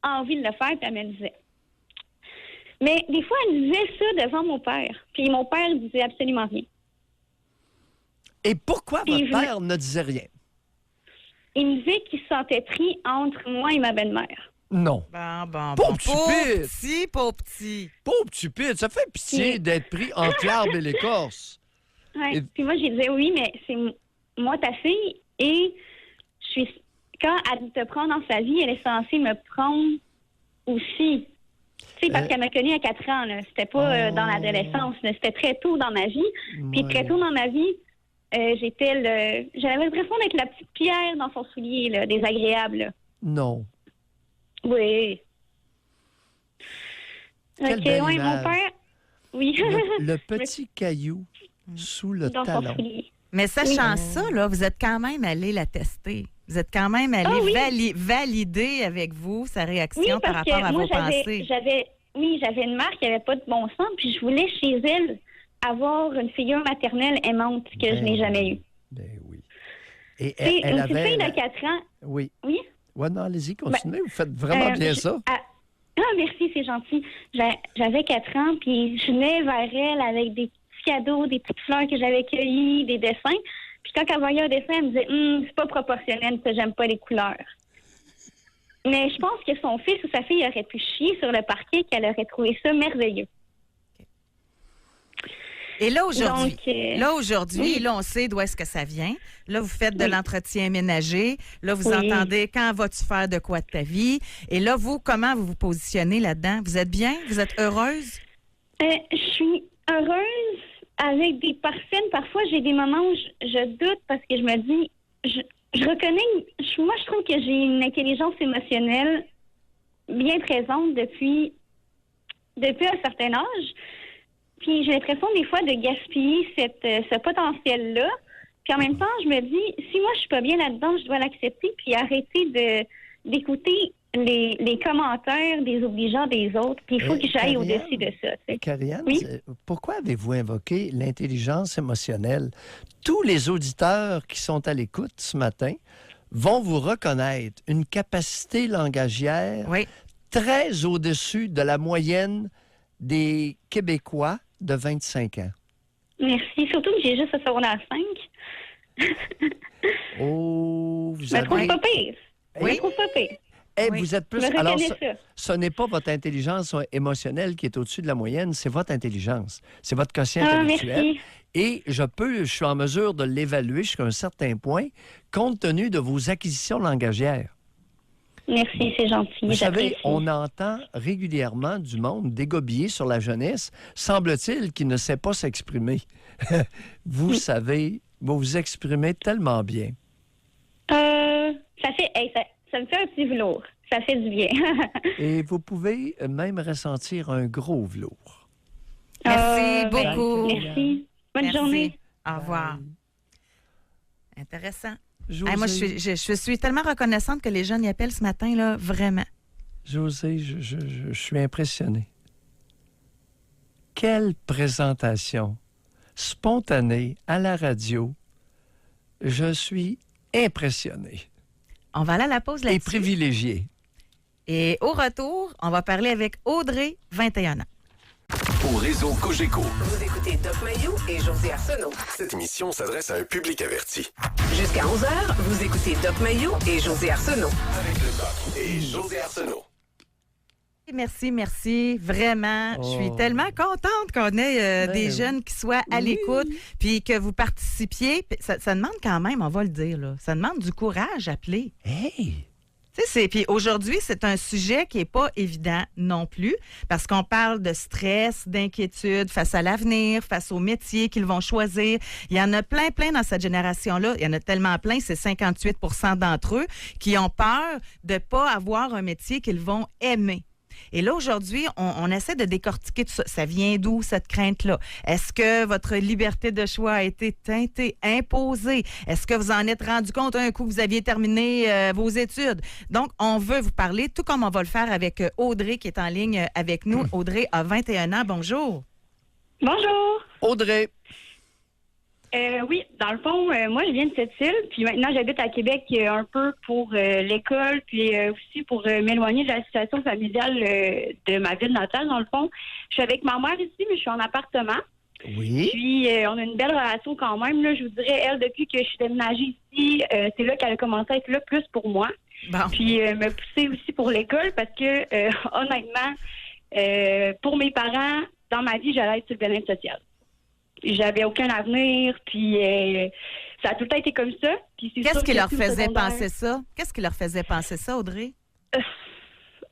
envie de le faire, puis elle me le disait. Mais des fois, elle disait ça devant mon père. Puis mon père disait absolument rien. Et pourquoi Puis votre père ne disait rien? Il me disait qu'il se sentait pris entre moi et ma belle-mère. Non. Bon. Pauvre petit pit. Pauvre petit. Pauvre stupide, ça fait pitié Oui. d'être pris entre l'arbre et l'écorce. Ouais. Et- Puis moi, j'ai dit oui, mais c'est moi ta fille et quand elle te prend dans sa vie, elle est censée me prendre aussi. Tu sais, parce qu'elle m'a connue à 4 ans, là. C'était pas dans l'adolescence, là. C'était très tôt dans ma vie. Puis Ouais. très tôt dans ma vie, j'avais l'impression d'être la petite pierre dans son soulier, là, désagréable, là. Non. Oui. Quelle Ok, belle ouais, image. mon père. Oui. Le petit caillou sous le dans son talon. soulier. Mais sachant ça, là, vous êtes quand même allé la tester. Vous êtes quand même allé oui. valider avec vous sa réaction Oui, par parce rapport que à moi, vos pensées. j'avais une mère qui n'avait pas de bon sens, puis je voulais chez elle avoir une figure maternelle aimante que je n'ai jamais eue. Ben oui. Et Tu sais, elle une petite avait... fille de 4 ans, Oui. oui? Ouais, non, allez-y, continuez. Vous faites vraiment bien ça. Merci, c'est gentil. J'avais 4 ans, puis je venais vers elle avec des petits cadeaux, des petites fleurs que j'avais cueillies, des dessins. Puis quand elle voyait un dessin, elle me disait c'est pas proportionnel, ça, j'aime pas les couleurs. Mais je pense que son fils ou sa fille aurait pu chier sur le parquet, qu'elle aurait trouvé ça merveilleux. Et là, aujourd'hui, Donc, oui. là, on sait d'où est-ce que ça vient. Là, vous faites de l'entretien ménager. Là, vous Oui. entendez quand vas-tu faire de quoi de ta vie. Et là, vous, comment vous vous positionnez là-dedans? Vous êtes bien? Vous êtes heureuse? Je suis heureuse avec des personnes. Parfois, j'ai des moments où je doute parce que je me dis, je reconnais, moi, je trouve que j'ai une intelligence émotionnelle bien présente depuis un certain âge. Puis j'ai l'impression des fois de gaspiller ce potentiel-là. Puis en même temps, je me dis, si moi je suis pas bien là-dedans, je dois l'accepter puis arrêter d'écouter les commentaires désobligeants des autres. Puis il faut que j'aille Karianne, au-dessus de ça. Tu sais. Karianne, Oui? pourquoi avez-vous invoqué l'intelligence émotionnelle? Tous les auditeurs qui sont à l'écoute ce matin vont vous reconnaître une capacité langagière Oui. très au-dessus de la moyenne des Québécois de 25 ans. Merci. Surtout que j'ai juste un secondaire 5. Oh, vous Je me trouve avez... pas pire. Je Oui. me trouve pas pire. Eh, Oui. vous êtes plus... Je me Alors, reconnais ce, ça. ce n'est pas votre intelligence émotionnelle qui est au-dessus de la moyenne, c'est votre intelligence. C'est votre quotient Ah, intellectuel. merci. Et je suis en mesure de l'évaluer jusqu'à un certain point, compte tenu de vos acquisitions langagières. Merci, c'est gentil. Vous savez, j'apprécie. on entend régulièrement du monde dégobiller sur la jeunesse, semble-t-il, qui ne sait pas s'exprimer. Vous savez, vous vous exprimez tellement bien. Ça fait... ça me fait un petit velours. Ça fait du bien. Et vous pouvez même ressentir un gros velours. Merci Ben, beaucoup. merci. Bonne Merci. journée. Au revoir. Intéressant. José, Hey, moi, je suis tellement reconnaissante que les jeunes y appellent ce matin, là, vraiment. José, je suis impressionné. Quelle présentation spontanée à la radio. Je suis impressionné On va aller à la pause et là-dessus. privilégié. Et au retour, on va parler avec Audrey, 21 ans. Au réseau Cogeco, Vous écoutez Doc Mayou et José Arsenault. cette émission s'adresse à un public averti. Jusqu'à 11h, vous écoutez Doc Mayou et José Arsenault. Avec le Doc et José Arsenault. Merci. Vraiment, je suis tellement contente qu'on ait des jeunes qui soient à l'écoute, puis que vous participiez. Puis ça demande quand même, on va le dire, là, ça demande du courage à appeler. Hey! Puis aujourd'hui, c'est un sujet qui n'est pas évident non plus, parce qu'on parle de stress, d'inquiétude face à l'avenir, face aux métiers qu'ils vont choisir. Il y en a plein dans cette génération-là. Il y en a tellement plein, c'est 58 % d'entre eux qui ont peur de ne pas avoir un métier qu'ils vont aimer. Et là, aujourd'hui, on essaie de décortiquer tout ça. Ça vient d'où, cette crainte-là? Est-ce que votre liberté de choix a été teintée, imposée? Est-ce que vous en êtes rendu compte un coup que vous aviez terminé vos études? Donc, on veut vous parler, tout comme on va le faire avec Audrey, qui est en ligne avec nous. Audrey a 21 ans. Bonjour. Bonjour. Audrey, Oui, dans le fond, moi, je viens de cette île, puis maintenant, j'habite à Québec un peu pour l'école, puis aussi pour m'éloigner de la situation familiale de ma ville natale, dans le fond. Je suis avec ma mère ici, mais je suis en appartement. oui. Puis, on a une belle relation quand même. Là, je vous dirais, elle, depuis que je suis déménagée ici, c'est là qu'elle a commencé à être là plus pour moi. Bon. Puis, me pousser aussi pour l'école parce que, honnêtement, pour mes parents, dans ma vie, j'allais être sur le bien-être social. J'avais aucun avenir, puis ça a tout le temps été comme ça. Puis c'est Qu'est-ce sûr qui que leur tout faisait secondaire- penser ça? Qu'est-ce qui leur faisait penser ça, Audrey?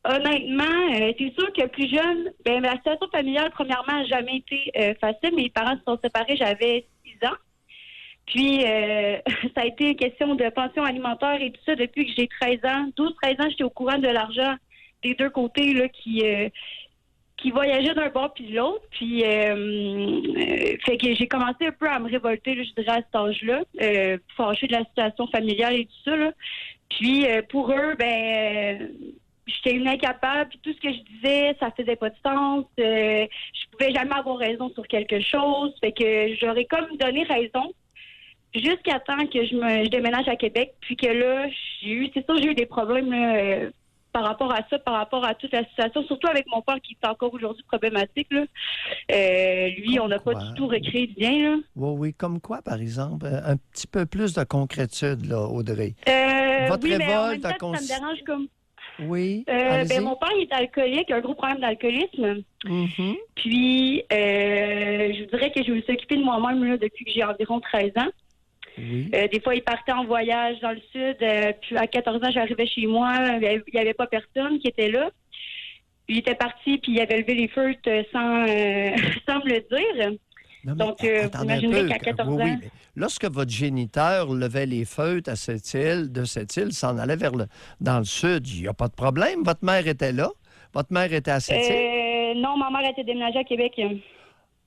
Honnêtement, c'est sûr que plus jeune, la situation familiale, premièrement, n'a jamais été facile. Mes parents se sont séparés, j'avais 6 ans. Puis, ça a été une question de pension alimentaire et tout ça depuis que j'ai 13 ans. 12-13 ans, j'étais au courant de l'argent des deux côtés là, qui voyageait d'un bord puis de l'autre. Puis, fait que j'ai commencé un peu à me révolter, là, je dirais, à cet âge-là, fâchée de la situation familiale et tout ça. Là. Puis, pour eux, j'étais une incapable, puis tout ce que je disais, ça faisait pas de sens. Je pouvais jamais avoir raison sur quelque chose. Fait que j'aurais comme donné raison jusqu'à temps que je déménage à Québec. Puis que là, j'ai eu des problèmes là, par rapport à ça, par rapport à toute la situation, surtout avec mon père qui est encore aujourd'hui problématique. Là. Lui, puis on n'a pas du tout recréé de lien, là. Oui, comme quoi, par exemple? Un petit peu plus de concrétude, là, Audrey. Votre oui, mais en même révolte temps, a ça me dérange comme... Oui, allez-y. Mon père, il est alcoolique, il a un gros problème d'alcoolisme. Mhm. Puis, je vous dirais que je me suis occupée de moi-même là, depuis que j'ai environ 13 ans. Oui. Des fois, il partait en voyage dans le sud. Puis, à 14 ans, j'arrivais chez moi. Il n'y avait pas personne qui était là. Puis, il était parti, puis il avait levé les feutres sans, sans me le dire. Non, mais Donc, vous attendez un imaginez peu. qu'à 14 Oui, ans... mais lorsque votre géniteur levait les feutres à de cette île, s'en allait dans le sud, il n'y a pas de problème. Votre mère était là? Votre mère était à cette île? Non, ma mère était déménagée à Québec.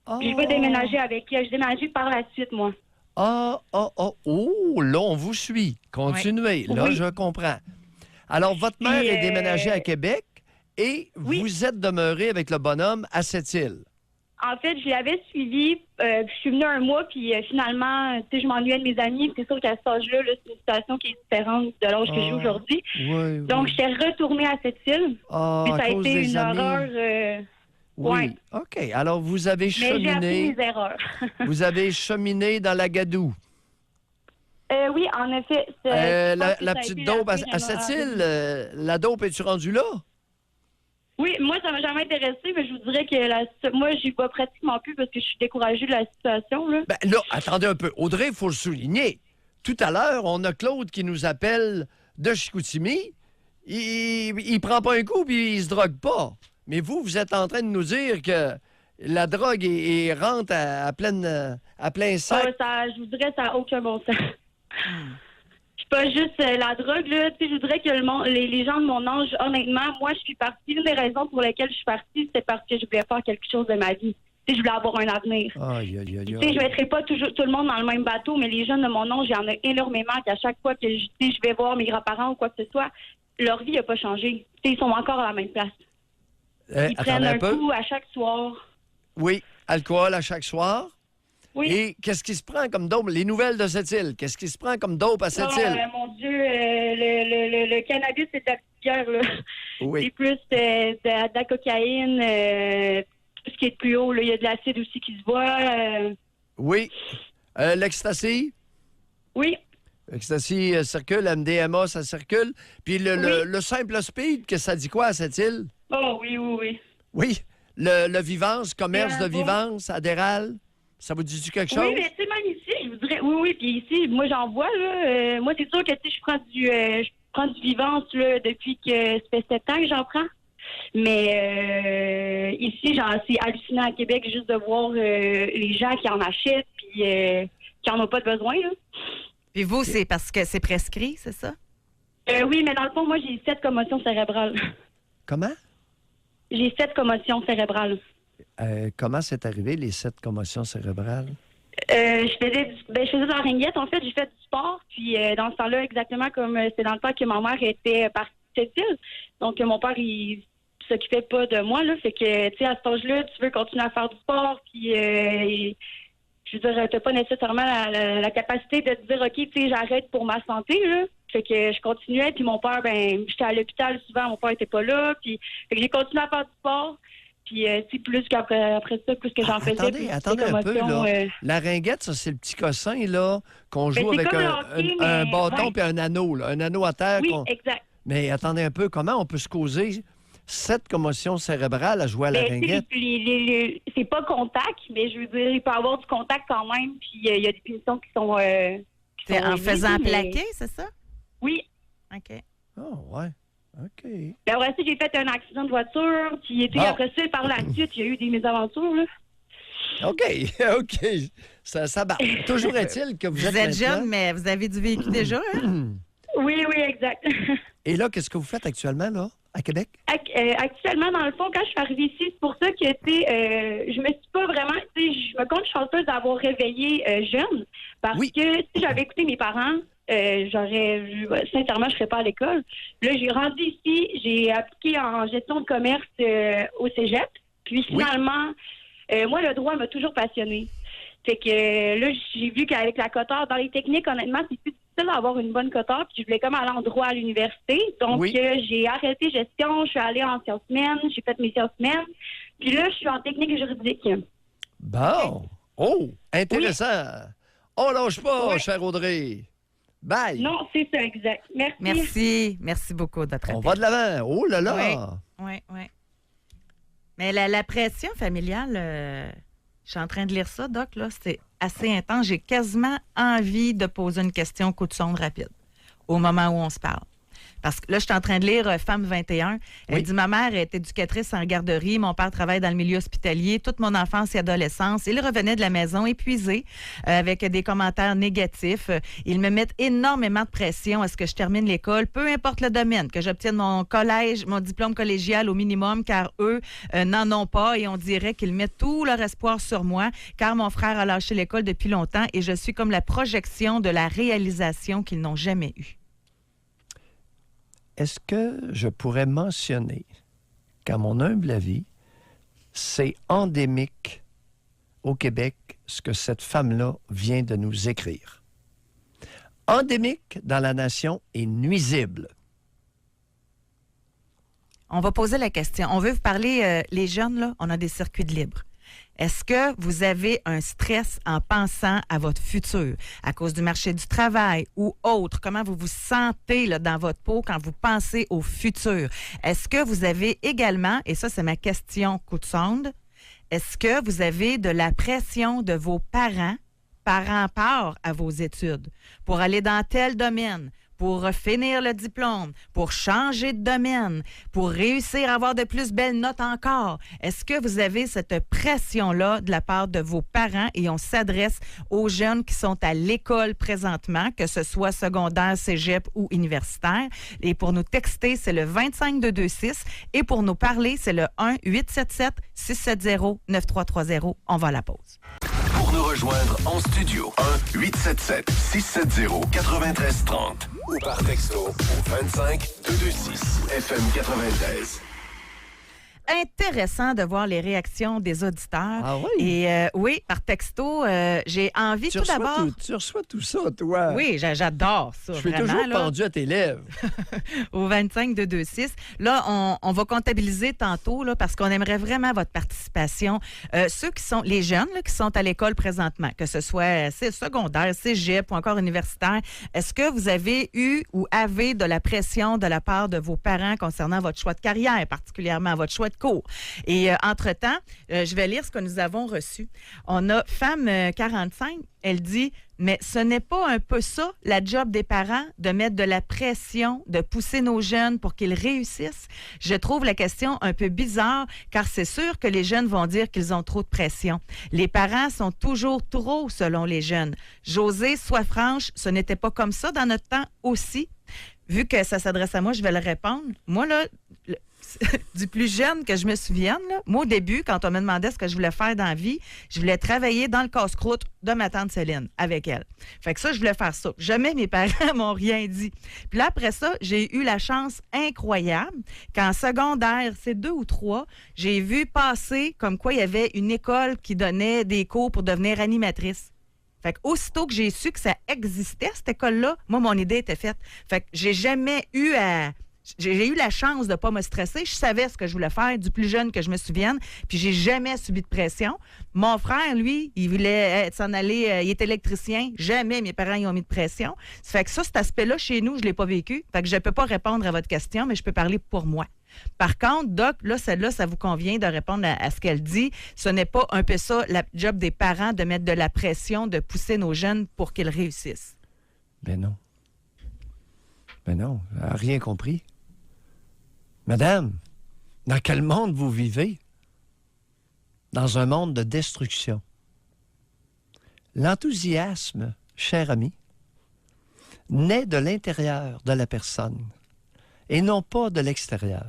Oh. Je vais déménager avec elle. Je déménagé par la suite, moi. Oh, là, on vous suit. Continuez. Là, Oui. je comprends. Alors, votre mère Puis, est déménagée à Québec et oui. vous êtes demeuré avec le bonhomme à cette île. En fait, je l'avais suivi. Je suis venue un mois, puis finalement, tu sais, je m'ennuyais de mes amis. C'est sûr qu'à cet âge-là, là, c'est une situation qui est différente de l'âge que j'ai aujourd'hui. Oui, Donc, je suis retournée à cette île. Ah, Puis ça à a cause été des une amis. horreur. Oui. Ouais. OK. Alors, vous avez Mais j'ai appris cheminé. mes erreurs. Vous avez cheminé dans la Gadoue. Oui, en effet. Je pense que La ça a petite été dope appris à cette île, la dope, es-tu rendue là? Oui, moi, ça m'a jamais intéressé, mais je vous dirais que moi, j'y vais pratiquement plus parce que je suis découragée de la situation, là. Ben là, attendez un peu. Audrey, il faut le souligner. Tout à l'heure, on a Claude qui nous appelle de Chicoutimi. Il prend pas un coup puis il se drogue pas. Mais vous êtes en train de nous dire que la drogue rentre à plein sac. Je vous dirais que ça n'a aucun bon sens. C'est pas juste la drogue, là. Tu sais, je voudrais que les gens de mon âge, honnêtement, moi, je suis partie. Une des raisons pour lesquelles je suis partie, c'est parce que je voulais faire quelque chose de ma vie. Tu sais, je voulais avoir un avenir. Aïe, aïe, aïe, Tu sais, je ne mettrai pas toujours tout le monde dans le même bateau, mais les jeunes de mon âge, il y en a énormément qu'à chaque fois que je vais voir mes grands-parents ou quoi que ce soit, leur vie n'a pas changé. Tu sais, ils sont encore à la même place. Ils prennent attendez un un peu. coup à chaque soir. Oui, alcool à chaque soir. Oui. Et qu'est-ce qui se prend comme dope? Les nouvelles de cette île. Qu'est-ce qui se prend comme dope à cette île? Mon Dieu, le cannabis, c'est de la pierre, là. Oui. C'est plus de la cocaïne, tout ce qui est plus haut, là. Il y a de l'acide aussi qui se voit. Oui. L'ecstasy? Oui. L'ecstasy circule, MDMA, ça circule. Puis le simple speed, que ça dit quoi à cette île? Oh, oui, oui, oui. Oui. Le vivance, commerce de bon. vivance, Adéral, ça vous dit quelque chose? Oui, mais tu sais, même ici, je vous dirais, oui, puis ici, moi, j'en vois, là. Moi, c'est sûr que, tu sais, je prends du vivance, là, depuis que ça fait 7 ans que j'en prends. Mais ici, c'est hallucinant à Québec juste de voir les gens qui en achètent puis qui en ont pas de besoin, là. Puis vous, c'est parce que c'est prescrit, c'est ça? Oui, mais dans le fond, moi, j'ai 7 commotions cérébrales. Comment? J'ai 7 commotions cérébrales. Comment c'est arrivé, les 7 commotions cérébrales? Je faisais de la ringuette. En fait, j'ai fait du sport. Puis, dans ce temps-là, exactement comme c'est dans le temps que ma mère était partie de cette île. Donc, mon père, il s'occupait pas de moi, là. Fait que, tu sais, à cet âge-là, tu veux continuer à faire du sport. Puis, je veux dire, t'as pas nécessairement la capacité de te dire, OK, tu sais, j'arrête pour ma santé, là. Fait que je continuais. Puis, mon père, j'étais à l'hôpital souvent. Mon père était pas là. Puis, fait que j'ai continué à faire du sport. Puis, tu sais, plus qu'après ça, plus que j'en faisais, plus Attendez un peu, là. La ringuette, ça, c'est le petit cossin, là, qu'on joue c'est avec comme le un hockey, bâton ouais. puis un anneau, là. Un anneau à terre. Oui, exact. Mais attendez un peu, comment on peut se causer 7 commotions cérébrales à jouer à la ringuette? C'est pas contact, mais je veux dire, il peut y avoir du contact quand même. Puis, il y a des punitions qui sont... C'est en faisant mais... plaquer, c'est ça? Oui. OK. Oh, ouais. OK. Puis après ça, j'ai fait un accident de voiture. Puis après ça, par la suite, il y a eu des mésaventures, là. OK, OK. Ça bat. Toujours est-il que vous êtes Vous êtes maintenant- jeune, mais vous avez du vécu déjà, hein? Oui, exact. Et là, qu'est-ce que vous faites actuellement, là, à Québec? Actuellement, dans le fond, quand je suis arrivée ici, c'est pour ça que, tu sais, je me suis pas vraiment, tu sais, je me compte chanceuse d'avoir réveillé jeune, parce Oui. que si j'avais écouté mes parents, sincèrement, je serais pas à l'école. Là, j'ai rendu ici, j'ai appliqué en gestion de commerce au cégep, puis finalement, moi, le droit m'a toujours passionnée. Fait que là, j'ai vu qu'avec la coteur, dans les techniques, honnêtement, c'est plus difficile d'avoir une bonne coteur, puis je voulais comme aller en droit à l'université. Donc, j'ai arrêté gestion, je suis allée en sciences humaines, j'ai fait mes sciences humaines, puis là, je suis en technique juridique. Bon. Oh, intéressant. On lâche pas, cher Audrey. Bye. Non, c'est ça, exact. Merci. Merci. Merci beaucoup de votre On appel. va de l'avant. Oh là là. Oui. Mais la pression familiale, je suis en train de lire ça, Doc, là, c'est assez intense. J'ai quasiment envie de poser une question coup de sonde rapide au moment où on se parle. Parce que là, je suis en train de lire Femme 21. Elle dit, ma mère est éducatrice en garderie. Mon père travaille dans le milieu hospitalier. Toute mon enfance et adolescence, il revenait de la maison épuisé avec des commentaires négatifs. Ils me mettent énormément de pression à ce que je termine l'école, peu importe le domaine, que j'obtienne mon diplôme collégial au minimum, car eux n'en ont pas et on dirait qu'ils mettent tout leur espoir sur moi, car mon frère a lâché l'école depuis longtemps et je suis comme la projection de la réalisation qu'ils n'ont jamais eue. Est-ce que je pourrais mentionner qu'à mon humble avis, c'est endémique au Québec ce que cette femme-là vient de nous écrire? Endémique dans la nation et nuisible. On va poser la question. On veut vous parler, les jeunes, là, on a des circuits de libre. Est-ce que vous avez un stress en pensant à votre futur, à cause du marché du travail ou autre? Comment vous vous sentez là, dans votre peau quand vous pensez au futur? Est-ce que vous avez également, et ça c'est ma question coup de sonde, est-ce que vous avez de la pression de vos parents par rapport à vos études pour aller dans tel domaine, pour finir le diplôme, pour changer de domaine, pour réussir à avoir de plus belles notes encore? Est-ce que vous avez cette pression-là de la part de vos parents? Et on s'adresse aux jeunes qui sont à l'école présentement, que ce soit secondaire, cégep ou universitaire. Et pour nous texter, c'est le 25226. Et pour nous parler, c'est le 1-877-670-9330. On va à la pause. Pour nous rejoindre en studio, 1-877-670-9330 ou par texto au 25226 FM 93. Intéressant de voir les réactions des auditeurs. Ah oui? Et oui, par texto, j'ai envie tout d'abord... Tu reçois tout ça, toi? Oui, j'adore ça, Je suis vraiment. toujours là. pendu à tes lèvres. Au 25226. Là, on va comptabiliser tantôt là, parce qu'on aimerait vraiment votre participation. Ceux qui sont les jeunes là, qui sont à l'école présentement, que ce soit secondaire, cégep ou encore universitaire, est-ce que vous avez eu ou avez de la pression de la part de vos parents concernant votre choix de carrière, particulièrement votre choix de cours? Et entre-temps, je vais lire ce que nous avons reçu. On a Femme 45, elle dit... Mais ce n'est pas un peu ça, la job des parents, de mettre de la pression, de pousser nos jeunes pour qu'ils réussissent? Je trouve la question un peu bizarre, car c'est sûr que les jeunes vont dire qu'ils ont trop de pression. Les parents sont toujours trop, selon les jeunes. Josée, sois franche, ce n'était pas comme ça dans notre temps aussi. Vu que ça s'adresse à moi, je vais le répondre. Moi, là... du plus jeune que je me souvienne, là, moi, au début, quand on me demandait ce que je voulais faire dans la vie, je voulais travailler dans le casse-croûte de ma tante Céline, avec elle. Fait que ça, je voulais faire ça. Jamais mes parents m'ont rien dit. Puis là, après ça, j'ai eu la chance incroyable qu'en secondaire, c'est 2 ou 3, j'ai vu passer comme quoi il y avait une école qui donnait des cours pour devenir animatrice. Fait que aussitôt que j'ai su que ça existait, cette école-là, moi, mon idée était faite. Fait que j'ai jamais eu à... J'ai eu la chance de ne pas me stresser. Je savais ce que je voulais faire du plus jeune que je me souvienne. Puis j'ai jamais subi de pression. Mon frère, lui, il voulait s'en aller. Il est électricien. Jamais mes parents y ont mis de pression. Ça fait que ça, cet aspect-là, chez nous, je ne l'ai pas vécu. Fait que je ne peux pas répondre à votre question, mais je peux parler pour moi. Par contre, Doc, là, celle-là, ça vous convient de répondre à ce qu'elle dit. Ce n'est pas un peu ça, la job des parents, de mettre de la pression, de pousser nos jeunes pour qu'ils réussissent. Ben non. Ben non, elle n'a rien compris. Madame, dans quel monde vous vivez? Dans un monde de destruction. L'enthousiasme, cher ami, naît de l'intérieur de la personne et non pas de l'extérieur.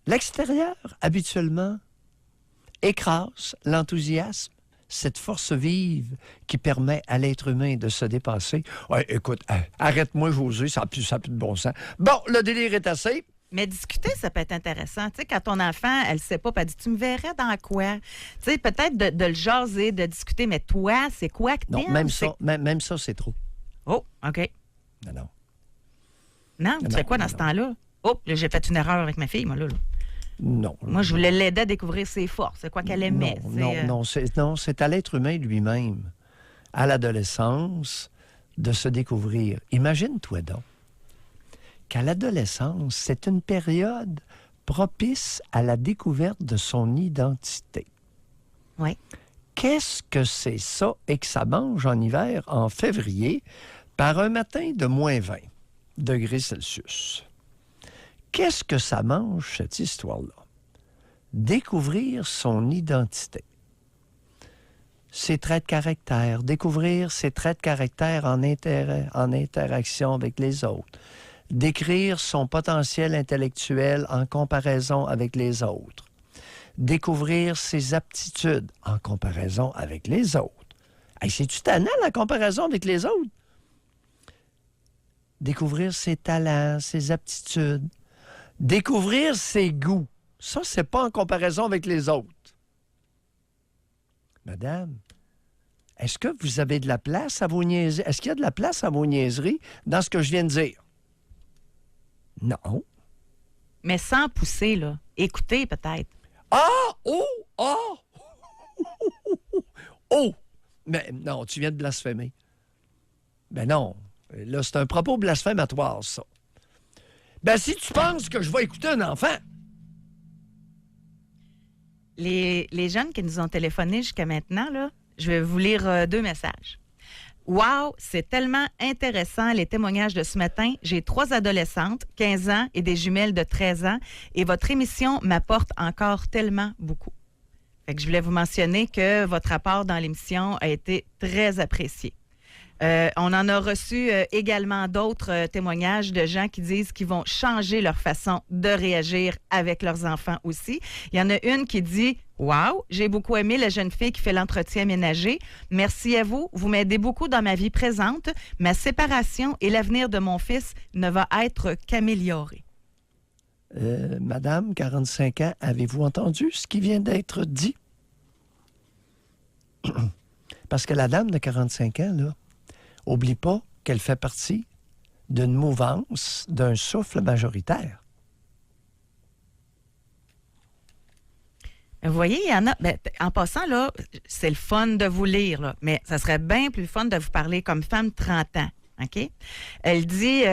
L'extérieur, habituellement, écrase l'enthousiasme, cette force vive qui permet à l'être humain de se dépasser. Ouais, écoute, arrête-moi, José, ça n'a plus de bon sens. Bon, le délire est assez. Mais discuter, ça peut être intéressant. Tu sais, quand ton enfant, elle ne sait pas, puis elle dit, tu me verrais dans quoi? Tu sais, peut-être de le jaser, de discuter, mais toi, c'est quoi que t'aimes? Non, même ça, c'est trop. Oh, OK. Non. Non, tu fais quoi dans ce temps-là? Oh, là, j'ai fait une erreur avec ma fille, moi, là. Non. Moi, je voulais l'aider à découvrir ses forces, c'est quoi qu'elle aimait. C'est à l'être humain lui-même, à l'adolescence, de se découvrir. Imagine-toi donc qu'à l'adolescence, c'est une période propice à la découverte de son identité. Oui. Qu'est-ce que c'est ça et que ça mange en hiver, en février, par un matin de moins 20 degrés Celsius? Qu'est-ce que ça mange, cette histoire-là? Découvrir son identité. Ses traits de caractère. Découvrir ses traits de caractère en interaction avec les autres. Décrire son potentiel intellectuel en comparaison avec les autres. Découvrir ses aptitudes en comparaison avec les autres. Hey, c'est-tu tannant, la comparaison avec les autres? Découvrir ses talents, ses aptitudes. Découvrir ses goûts. Ça, c'est pas en comparaison avec les autres. Madame, est-ce que vous avez de la place à vos niaiseries? Est-ce qu'il y a de la place à vos niaiseries dans ce que je viens de dire? Non. Mais sans pousser, là. Écoutez, peut-être. Ah! Oh! Oh! Oh! Mais non, tu viens de blasphémer. Ben non. Là, c'est un propos blasphématoire, ça. Ben, si tu penses que je vais écouter un enfant... Les jeunes qui nous ont téléphoné jusqu'à maintenant, là, je vais vous lire 2 messages. Wow, c'est tellement intéressant les témoignages de ce matin. J'ai 3 adolescentes, 15 ans et des jumelles de 13 ans et votre émission m'apporte encore tellement beaucoup. Fait que je voulais vous mentionner que votre apport dans l'émission a été très apprécié. On en a reçu également d'autres témoignages de gens qui disent qu'ils vont changer leur façon de réagir avec leurs enfants aussi. Il y en a une qui dit « Wow, j'ai beaucoup aimé la jeune fille qui fait l'entretien ménager. Merci à vous. Vous m'aidez beaucoup dans ma vie présente. Ma séparation et l'avenir de mon fils ne va être qu'amélioré. » Madame, 45 ans, avez-vous entendu ce qui vient d'être dit? Parce que la dame de 45 ans, là, oublie pas qu'elle fait partie d'une mouvance, d'un souffle majoritaire. Vous voyez, il y en a... Ben, en passant, là, c'est le fun de vous lire, là, mais ça serait bien plus fun de vous parler comme femme 30 ans, OK? Elle dit,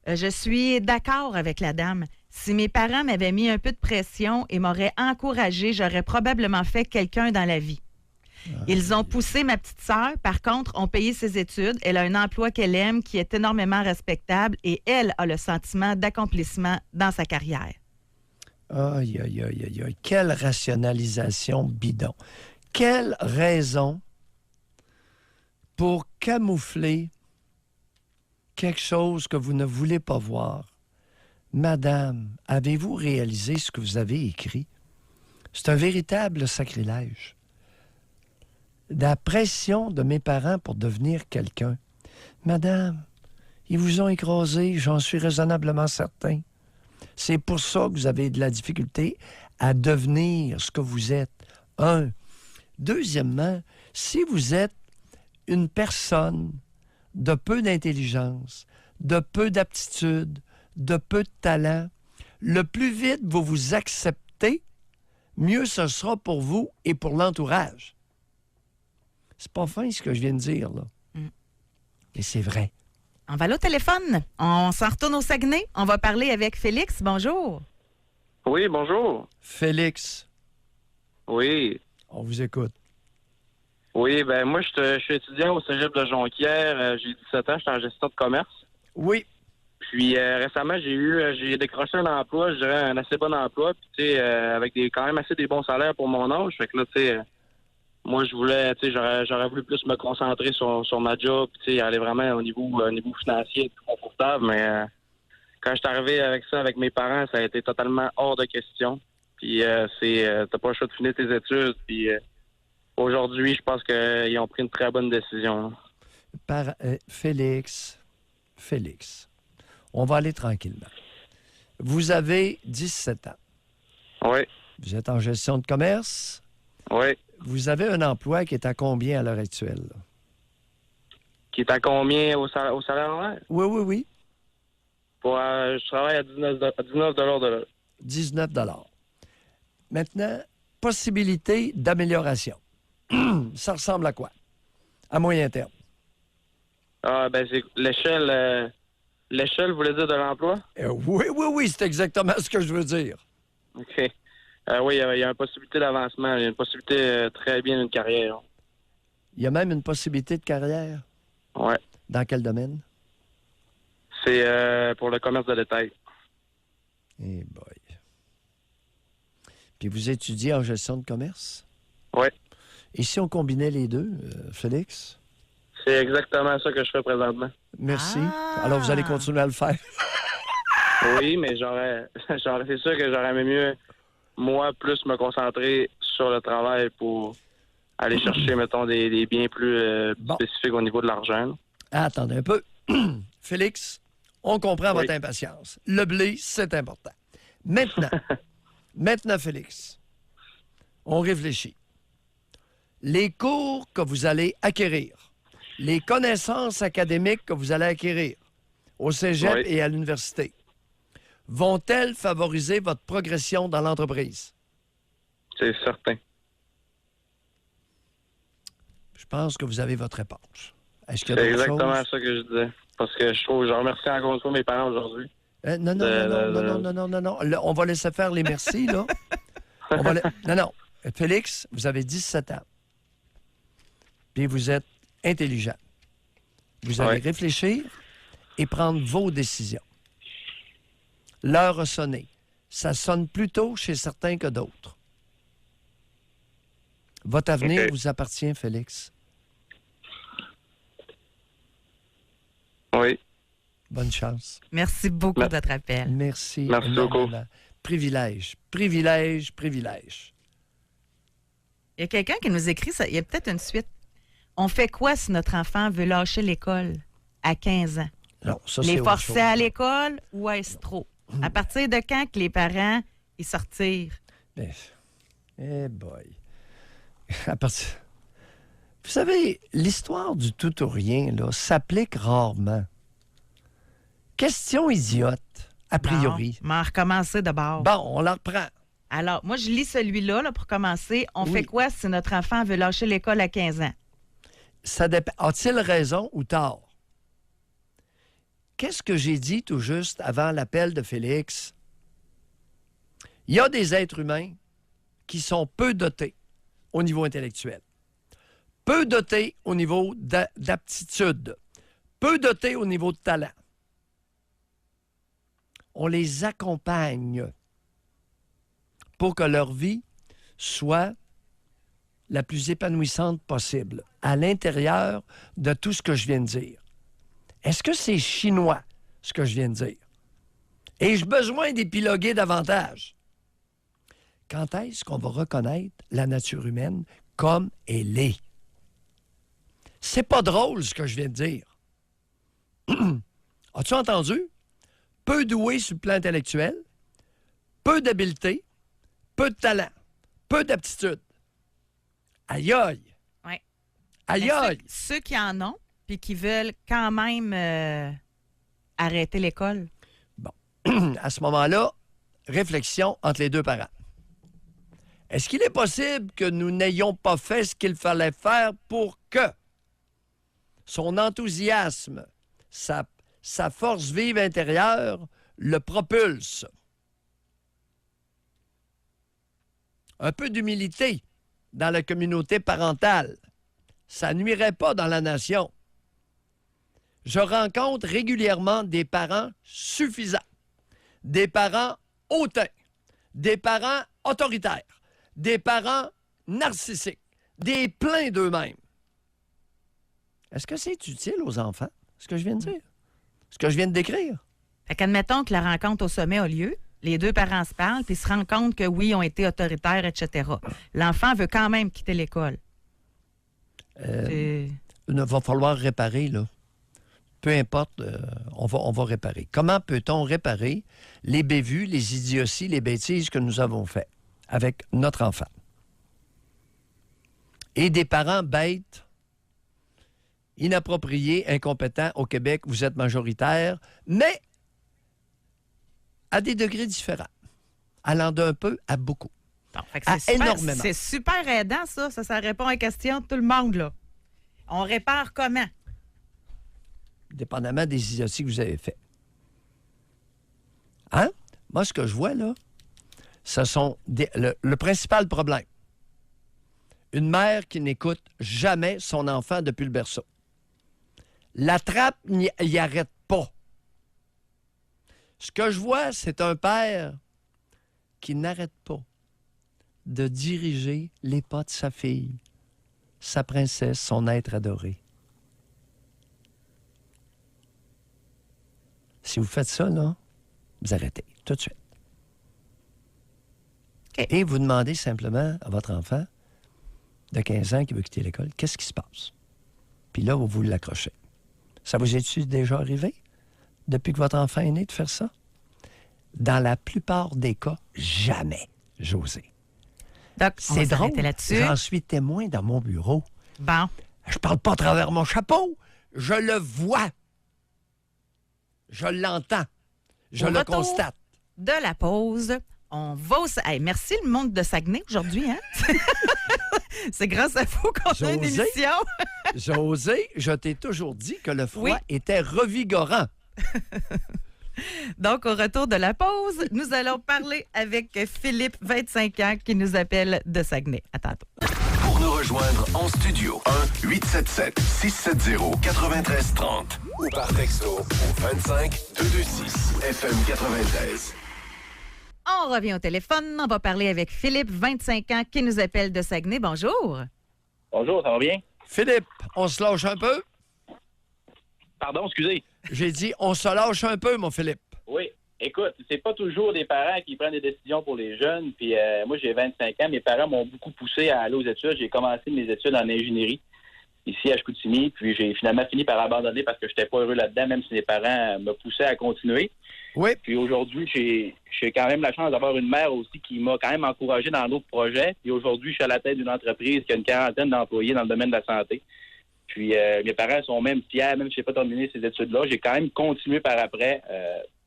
je suis d'accord avec la dame. Si mes parents m'avaient mis un peu de pression et m'auraient encouragé, j'aurais probablement fait quelqu'un dans la vie. Ils ont poussé ma petite sœur. Par contre, ont payé ses études. Elle a un emploi qu'elle aime, qui est énormément respectable et elle a le sentiment d'accomplissement dans sa carrière. Aïe, aïe, aïe, aïe, aïe. Quelle rationalisation bidon. Quelle raison pour camoufler quelque chose que vous ne voulez pas voir. Madame, avez-vous réalisé ce que vous avez écrit? C'est un véritable sacrilège. La pression de mes parents pour devenir quelqu'un. Madame, ils vous ont écrasé, j'en suis raisonnablement certain. C'est pour ça que vous avez de la difficulté à devenir ce que vous êtes. Un. Deuxièmement, si vous êtes une personne de peu d'intelligence, de peu d'aptitude, de peu de talent, le plus vite vous vous acceptez, mieux ce sera pour vous et pour l'entourage. C'est pas fin ce que je viens de dire, là. Et c'est vrai. On va aller au téléphone. On s'en retourne au Saguenay. On va parler avec Félix. Bonjour. Oui, bonjour. Félix, Oui. on vous écoute. Oui, ben moi, je suis étudiant au cégep de Jonquière. J'ai 17 ans, je suis en gestion de commerce. Oui. Puis récemment, j'ai décroché un emploi, je dirais un assez bon emploi, puis tu sais, avec quand même assez des bons salaires pour mon âge. Fait que là, tu sais, moi, je voulais, tu sais, j'aurais voulu plus me concentrer sur ma job, puis tu sais, aller vraiment au niveau financier, plus confortable. Mais quand je suis arrivé avec ça, avec mes parents, ça a été totalement hors de question. Puis t'as pas le choix de finir tes études. Puis aujourd'hui, je pense qu'ils ont pris une très bonne décision. Félix, on va aller tranquillement. Vous avez 17 ans. Oui. Vous êtes en gestion de commerce. Oui. Vous avez un emploi qui est à combien à l'heure actuelle? Là? Qui est à combien au salaire horaire? Oui. Je travaille à 19 $ de l'heure. 19 $. Maintenant, possibilité d'amélioration. Ça ressemble à quoi? À moyen terme. C'est l'échelle. L'échelle, vous voulez dire de l'emploi? Oui, c'est exactement ce que je veux dire. OK. Oui, il y a une possibilité d'avancement. Il y a une possibilité très bien d'une carrière. Il y a même une possibilité de carrière. Oui. Dans quel domaine? C'est pour le commerce de détail. Eh boy. Puis vous étudiez en gestion de commerce? Oui. Et si on combinait les deux, Félix? C'est exactement ça que je fais présentement. Merci. Ah! Alors, vous allez continuer à le faire. Oui, mais c'est sûr que j'aurais aimé mieux, moi, plus me concentrer sur le travail pour aller chercher, mettons, des biens plus spécifiques au niveau de l'argent. Attendez un peu. Félix, on comprend Oui. votre impatience. Le blé, c'est important. Maintenant, Félix, on réfléchit. Les cours que vous allez acquérir, les connaissances académiques que vous allez acquérir au cégep Oui. et à l'université, vont-elles favoriser votre progression dans l'entreprise? C'est certain. Je pense que vous avez votre réponse. Est-ce qu'il y a C'est d'autres exactement choses? ça que je disais. Parce que je remercie encore une fois mes parents aujourd'hui. Non. Là, on va laisser faire les merci, là. Non. Félix, vous avez 17 ans. Puis vous êtes intelligent. Vous allez réfléchir et prendre vos décisions. L'heure a sonné. Ça sonne plus tôt chez certains que d'autres. Votre avenir vous appartient, Félix. Oui. Bonne chance. Merci beaucoup de votre appel. Merci. Merci énormément. beaucoup. Privilège. Il y a quelqu'un qui nous écrit, il y a peut-être une suite. On fait quoi si notre enfant veut lâcher l'école à 15 ans? Non, ça, Les c'est autre forcer chose. à l'école ou à estro? À partir de quand que les parents y sortirent? Boy. Vous savez, l'histoire du tout ou rien, là, s'applique rarement. Question idiote, a priori. Bon, m'en recommencer d'abord. Bon, on la reprend. Alors, moi, je lis celui-là là, pour commencer. On fait quoi si notre enfant veut lâcher l'école à 15 ans? Ça dépend. A-t-il raison ou tort? Qu'est-ce que j'ai dit tout juste avant l'appel de Félix? Il y a des êtres humains qui sont peu dotés au niveau intellectuel, peu dotés au niveau d'aptitude, peu dotés au niveau de talent. On les accompagne pour que leur vie soit la plus épanouissante possible à l'intérieur de tout ce que je viens de dire. Est-ce que c'est chinois, ce que je viens de dire? Ai-je besoin d'épiloguer davantage? Quand est-ce qu'on va reconnaître la nature humaine comme elle est? C'est pas drôle, ce que je viens de dire. As-tu entendu? Peu doué sur le plan intellectuel, peu d'habileté, peu de talent, peu d'aptitude. Aïe aïe! Oui. Aïe aïe! Ceux qui en ont, puis qui veulent quand même arrêter l'école. Bon. À ce moment-là, réflexion entre les deux parents. Est-ce qu'il est possible que nous n'ayons pas fait ce qu'il fallait faire pour que son enthousiasme, sa force vive intérieure le propulse? Un peu d'humilité dans la communauté parentale. Ça nuirait pas dans la nation. Je rencontre régulièrement des parents suffisants, des parents hautains, des parents autoritaires, des parents narcissiques, des pleins d'eux-mêmes. Est-ce que c'est utile aux enfants, ce que je viens de dire? Ce que je viens de décrire? Fait qu'admettons que la rencontre au sommet a lieu, les deux parents se parlent, puis se rendent compte que oui, ils ont été autoritaires, etc. L'enfant veut quand même quitter l'école. Il va falloir réparer, là. Peu importe, on va réparer. Comment peut-on réparer les bévues, les idioties, les bêtises que nous avons faites avec notre enfant? Et des parents bêtes, inappropriés, incompétents au Québec, vous êtes majoritaires, mais à des degrés différents, allant d'un peu à beaucoup. Bon, fait que c'est énormément. C'est super aidant, ça. Ça répond à la question de tout le monde, là. On répare comment? Dépendamment des idioties que vous avez fait. Hein? Moi, ce que je vois, là, ce sont le principal problème. Une mère qui n'écoute jamais son enfant depuis le berceau. La trappe n'y arrête pas. Ce que je vois, c'est un père qui n'arrête pas de diriger les pas de sa fille, sa princesse, son être adoré. Si vous faites ça, là, vous arrêtez tout de suite. OK. Et vous demandez simplement à votre enfant de 15 ans qui veut quitter l'école, qu'est-ce qui se passe? Puis là, vous l'accrochez. Ça vous est-il déjà arrivé, depuis que votre enfant est né, de faire ça? Dans la plupart des cas, jamais, José. Donc, C'est drôle. là-dessus. J'en suis témoin dans mon bureau. Bon. Je parle pas à travers mon chapeau. Je le vois. Je l'entends. Je Au le retour constate. De la pause, on va au... Hey, merci le monde de Saguenay aujourd'hui, hein? C'est grâce à vous qu'on a une José? émission. José, je t'ai toujours dit que le froid Oui. était revigorant. Donc, au retour de la pause, nous allons parler avec Philippe, 25 ans, qui nous appelle de Saguenay. À tantôt. Pour nous rejoindre en studio, 1-877-670-9330 ou par texto au 25226 FM 93. On revient au téléphone. On va parler avec Philippe, 25 ans, qui nous appelle de Saguenay. Bonjour. Bonjour, ça va bien? Philippe, on se lâche un peu? Pardon, excusez. J'ai dit, on se lâche un peu, mon Philippe. Oui. Écoute, c'est pas toujours des parents qui prennent des décisions pour les jeunes. Puis moi, j'ai 25 ans. Mes parents m'ont beaucoup poussé à aller aux études. J'ai commencé mes études en ingénierie ici à Chicoutimi. Puis j'ai finalement fini par abandonner parce que je n'étais pas heureux là-dedans, même si mes parents me poussaient à continuer. Oui. Puis aujourd'hui, j'ai quand même la chance d'avoir une mère aussi qui m'a quand même encouragé dans d'autres projets. Puis aujourd'hui, je suis à la tête d'une entreprise qui a une quarantaine d'employés dans le domaine de la santé. Puis mes parents sont même fiers, même si je n'ai pas terminé ces études-là. J'ai quand même continué par après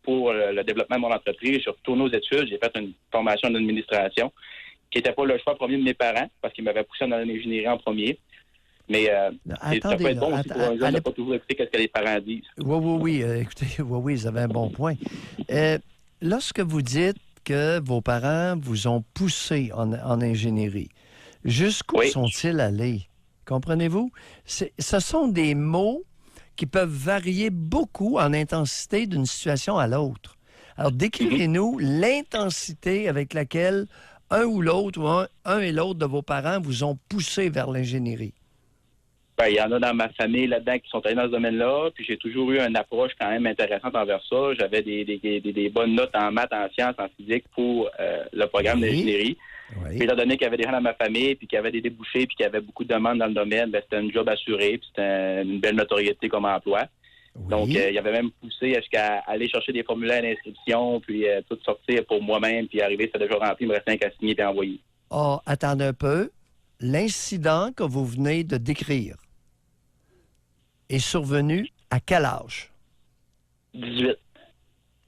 pour le développement de mon entreprise. Je suis retourné aux études. J'ai fait une formation d'administration qui n'était pas le choix premier de mes parents parce qu'ils m'avaient poussé dans l'ingénierie en premier. Mais ça peut être bon aussi pour un jeune de ne pas toujours écouter ce que les parents disent. Oui. Écoutez, oui, vous avez un bon point. Lorsque vous dites que vos parents vous ont poussé en ingénierie, jusqu'où Oui. sont-ils allés? Comprenez-vous? Ce sont des mots qui peuvent varier beaucoup en intensité d'une situation à l'autre. Alors, décrivez-nous l'intensité avec laquelle un ou l'autre, ou un et l'autre de vos parents vous ont poussé vers l'ingénierie. Ben, il y en a dans ma famille là-dedans qui sont allés dans ce domaine-là, puis j'ai toujours eu une approche quand même intéressante envers ça. J'avais des bonnes notes en maths, en sciences, en physique pour le programme d'ingénierie. Oui. Puis étant donné qu'il y avait des gens dans ma famille, puis qu'il y avait des débouchés, puis qu'il y avait beaucoup de demandes dans le domaine, ben, c'était un job assuré, puis c'était une belle notoriété comme emploi. Oui. Donc, il y avait même poussé jusqu'à aller chercher des formulaires d'inscription, puis tout sortir pour moi-même, puis arriver, c'était déjà rempli, il me restait un qu'à signer et envoyer. Oh, attendez un peu. L'incident que vous venez de décrire est survenu à quel âge? 18.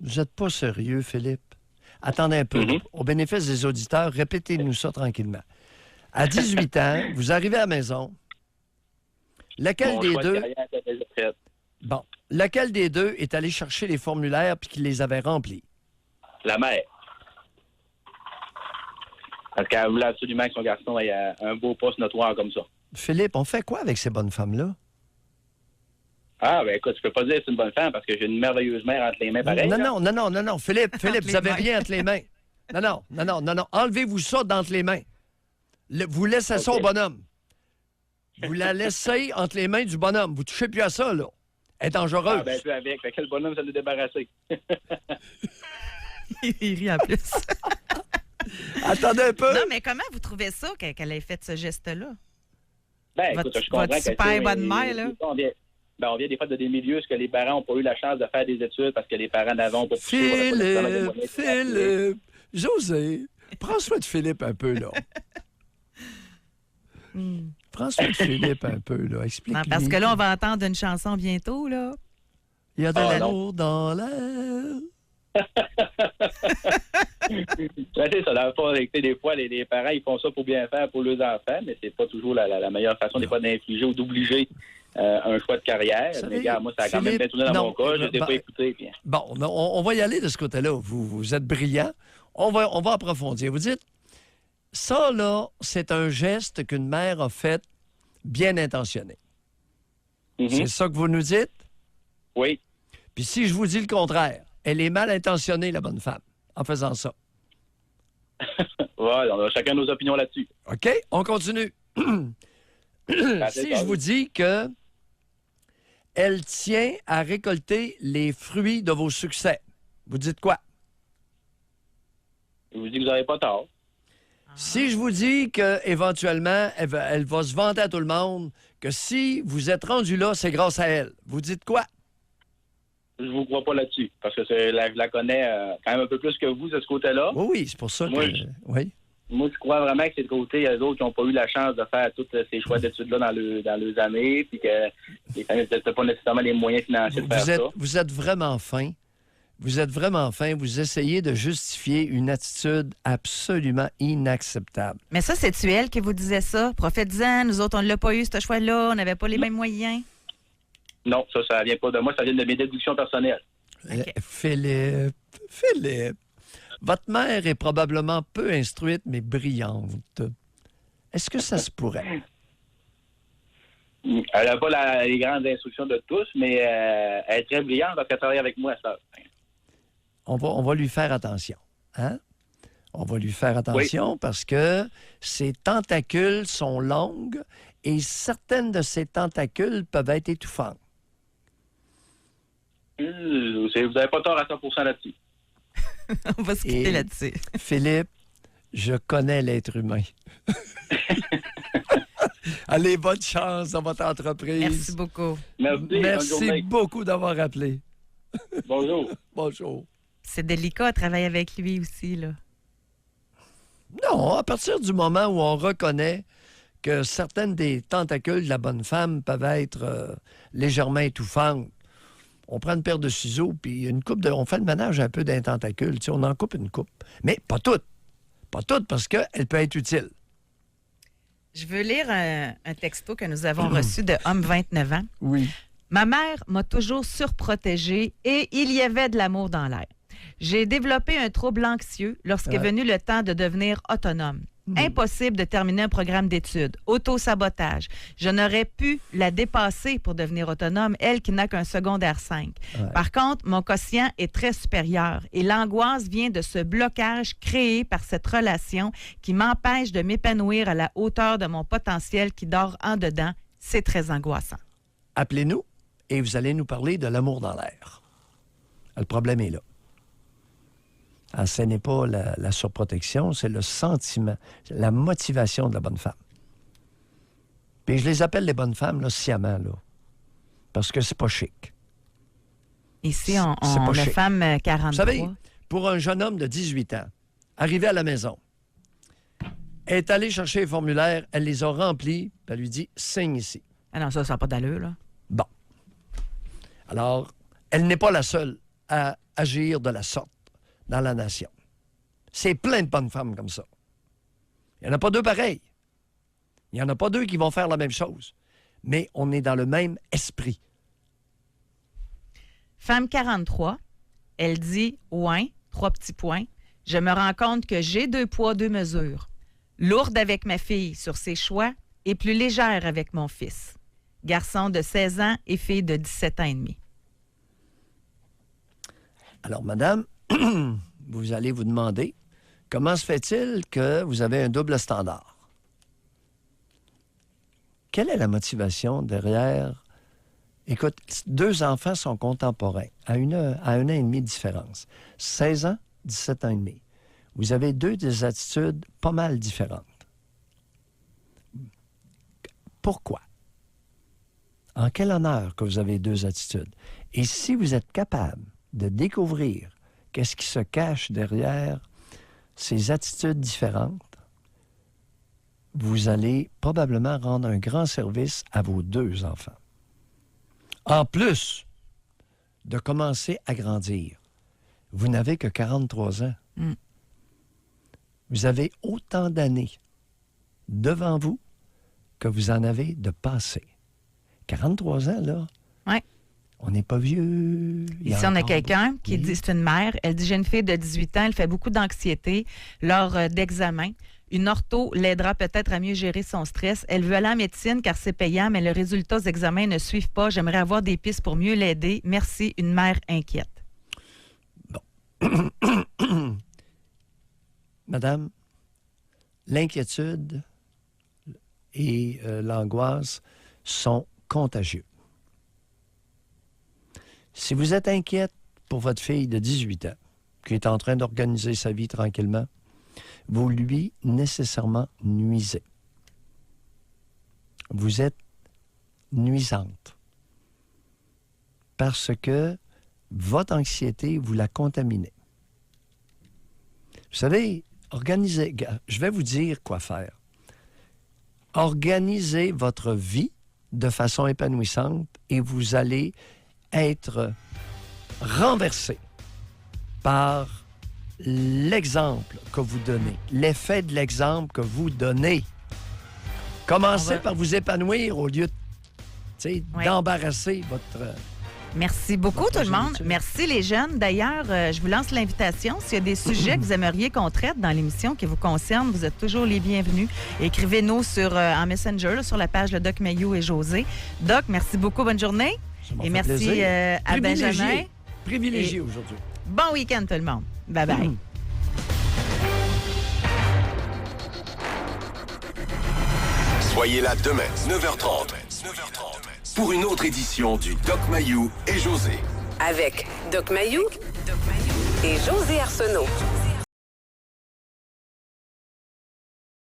Vous n'êtes pas sérieux, Philippe. Attendez un peu. Mm-hmm. Au bénéfice des auditeurs, répétez-nous ça tranquillement. À 18 ans, vous arrivez à la maison. Lequel Mon des choix de deux... carrière, c'était les retraites. Bon. Lequel des deux est allé chercher les formulaires puis qui les avait remplis? La mère. Parce qu'elle voulait absolument que son garçon ait un beau poste notoire comme ça. Philippe, on fait quoi avec ces bonnes femmes-là? Ah, ben écoute, je peux pas dire que c'est une bonne femme parce que j'ai une merveilleuse mère entre les mains pareil. là. Non. Philippe, Entre vous les avez mains. rien entre les mains. Non. Enlevez-vous ça d'entre les mains. Vous laissez ça OK. au bonhomme. Vous la laissez entre les mains du bonhomme. Vous touchez plus à ça, là. Elle est dangereuse. Ah, ben, plus avec. Fait que le bonhomme, ça nous débarrasser. Il rit en plus. Attendez un peu. Non, mais comment vous trouvez ça qu'elle ait fait ce geste-là? Ben, Votre- écoute, je comprends votre que super c'est- bonne mère, là. On vient des fois de des milieux où les parents n'ont pas eu la chance de faire des études parce que les parents d'avant n'ont pas pu Philippe, José, prends soin de Philippe un peu, là. Prends soin de Philippe un peu, là. Explique-lui. Non, parce que là, on va entendre une chanson bientôt, là. Il y a de Ah, l'amour dans l'air. C'est ça. Dans le fond, des fois, les parents, ils font ça pour bien faire pour leurs enfants, mais c'est pas toujours la meilleure façon, des fois, d'infliger ou d'obliger un choix de carrière. Mais regarde, moi, ça a quand même bien tourné dans mon cas. Je ne l'ai pas écouté. Puis... Bon, on va y aller de ce côté-là. Vous êtes brillant. On va approfondir. Vous dites, ça, là, c'est un geste qu'une mère a fait bien intentionné. C'est ça que vous nous dites? Oui. Puis si je vous dis le contraire, elle est mal intentionnée, la bonne femme, en faisant ça. Ouais, on a chacun nos opinions là-dessus. OK? On continue. Si je vous dis que elle tient à récolter les fruits de vos succès, vous dites quoi? Je vous dis que vous n'avez pas tort. Si je vous dis qu'éventuellement, elle va se vanter à tout le monde, que si vous êtes rendu là, c'est grâce à elle, vous dites quoi? Je vous crois pas là-dessus, parce que je la connais quand même un peu plus que vous, de ce côté-là. Oui, c'est pour ça Moi, que... Oui. Moi, je crois vraiment que c'est de côté, il y a d'autres qui n'ont pas eu la chance de faire tous ces choix d'études-là dans leurs années, puis que les familles n'ont pas nécessairement les moyens financiers de faire ça. Vous êtes vraiment fin. Vous êtes vraiment fin. Vous essayez de justifier une attitude absolument inacceptable. Mais ça, c'est-tu elle qui vous disait ça? Profite-en, nous autres, on ne l'a pas eu, ce choix-là, on n'avait pas les mêmes moyens. Non, ça vient pas de moi, ça vient de mes déductions personnelles. OK. Philippe, votre mère est probablement peu instruite, mais brillante. Est-ce que ça se pourrait? Elle n'a pas les grandes instructions de tous, mais elle est très brillante parce qu'elle travaille avec moi, ça. On va lui faire attention. Hein? On va lui faire attention parce que ses tentacules sont longues et certaines de ses tentacules peuvent être étouffantes. Vous n'avez pas tort à 100% là-dessus. On va se quitter là-dessus. Philippe, je connais l'être humain. Allez, bonne chance dans votre entreprise. Merci beaucoup. Merci beaucoup d'avoir appelé. Bonjour. Bonjour. C'est délicat de travailler avec lui aussi, là. Non, à partir du moment où on reconnaît que certaines des tentacules de la bonne femme peuvent être légèrement étouffantes, on prend une paire de ciseaux, puis on fait le ménage un peu d'un tentacule. Tu sais, on en coupe une coupe. Mais pas toutes. Pas toutes, parce qu'elle peut être utile. Je veux lire un texto que nous avons reçu de Homme 29 ans. Oui. Ma mère m'a toujours surprotégée et il y avait de l'amour dans l'air. J'ai développé un trouble anxieux lorsqu'est venu le temps de devenir autonome. Impossible de terminer un programme d'études. Auto-sabotage. Je n'aurais pu la dépasser pour devenir autonome, elle qui n'a qu'un secondaire 5. Ouais. Par contre, mon quotient est très supérieur et l'angoisse vient de ce blocage créé par cette relation qui m'empêche de m'épanouir à la hauteur de mon potentiel qui dort en dedans. C'est très angoissant. Appelez-nous et vous allez nous parler de l'amour dans l'air. Le problème est là. Alors, ce n'est pas la surprotection, c'est le sentiment, la motivation de la bonne femme. Puis je les appelle les bonnes femmes, là, sciemment, là, parce que c'est pas chic. Ici, on C'est pas a chic. femme 43. Vous savez, pour un jeune homme de 18 ans, arrivé à la maison, elle est allée chercher les formulaires, elle les a remplis, puis elle lui dit « signe ici ». Ah non, ça n'a pas d'allure, là. Bon. Alors, elle n'est pas la seule à agir de la sorte dans la nation. C'est plein de bonnes femmes comme ça. Il n'y en a pas deux pareilles. Il n'y en a pas deux qui vont faire la même chose. Mais on est dans le même esprit. Femme 43, elle dit « ouais », 3 petits points. Je me rends compte que j'ai 2 poids, 2 mesures. Lourde avec ma fille sur ses choix et plus légère avec mon fils. Garçon de 16 ans et fille de 17 ans et demi. Alors, madame, vous allez vous demander, comment se fait-il que vous avez un double standard? Quelle est la motivation derrière... Écoute, 2 enfants sont contemporains, à un an et demi de différence. 16 ans, 17 ans et demi. Vous avez des attitudes pas mal différentes. Pourquoi? En quel honneur que vous avez 2 attitudes? Et si vous êtes capable de découvrir qu'est-ce qui se cache derrière ces attitudes différentes, vous allez probablement rendre un grand service à vos 2 enfants. En plus de commencer à grandir, vous n'avez que 43 ans. Vous avez autant d'années devant vous que vous en avez de passé. 43 ans, là. Oui. On n'est pas vieux. Ici, on a quelqu'un qui dit, c'est une mère, elle dit, j'ai une fille de 18 ans, elle fait beaucoup d'anxiété lors d'examens. Une ortho l'aidera peut-être à mieux gérer son stress. Elle veut aller en médecine car c'est payant, mais le résultat aux examens ne suivent pas. J'aimerais avoir des pistes pour mieux l'aider. Merci, une mère inquiète. Bon. Madame, l'inquiétude et l'angoisse sont contagieux. Si vous êtes inquiète pour votre fille de 18 ans, qui est en train d'organiser sa vie tranquillement, vous lui nécessairement nuisez. Vous êtes nuisante. Parce que votre anxiété, vous la contaminez. Vous savez, organisez, je vais vous dire quoi faire. Organisez votre vie de façon épanouissante et vous allez être renversé par l'exemple que vous donnez, l'effet de l'exemple que vous donnez. Commencez par vous épanouir au lieu d'embarrasser votre... Merci beaucoup tout le monde. Merci les jeunes. D'ailleurs, je vous lance l'invitation. S'il y a des sujets que vous aimeriez qu'on traite dans l'émission qui vous concernent, vous êtes toujours les bienvenus. Écrivez-nous en Messenger, là, sur la page de Doc Mayou et José. Doc, merci beaucoup. Bonne journée. Et merci à Benjamin. Privilégié aujourd'hui. Bon week-end tout le monde. Bye-bye. Soyez là demain, 9h30. Pour une autre édition du Doc Mayou et José. Avec Doc Mayou et José Arsenault.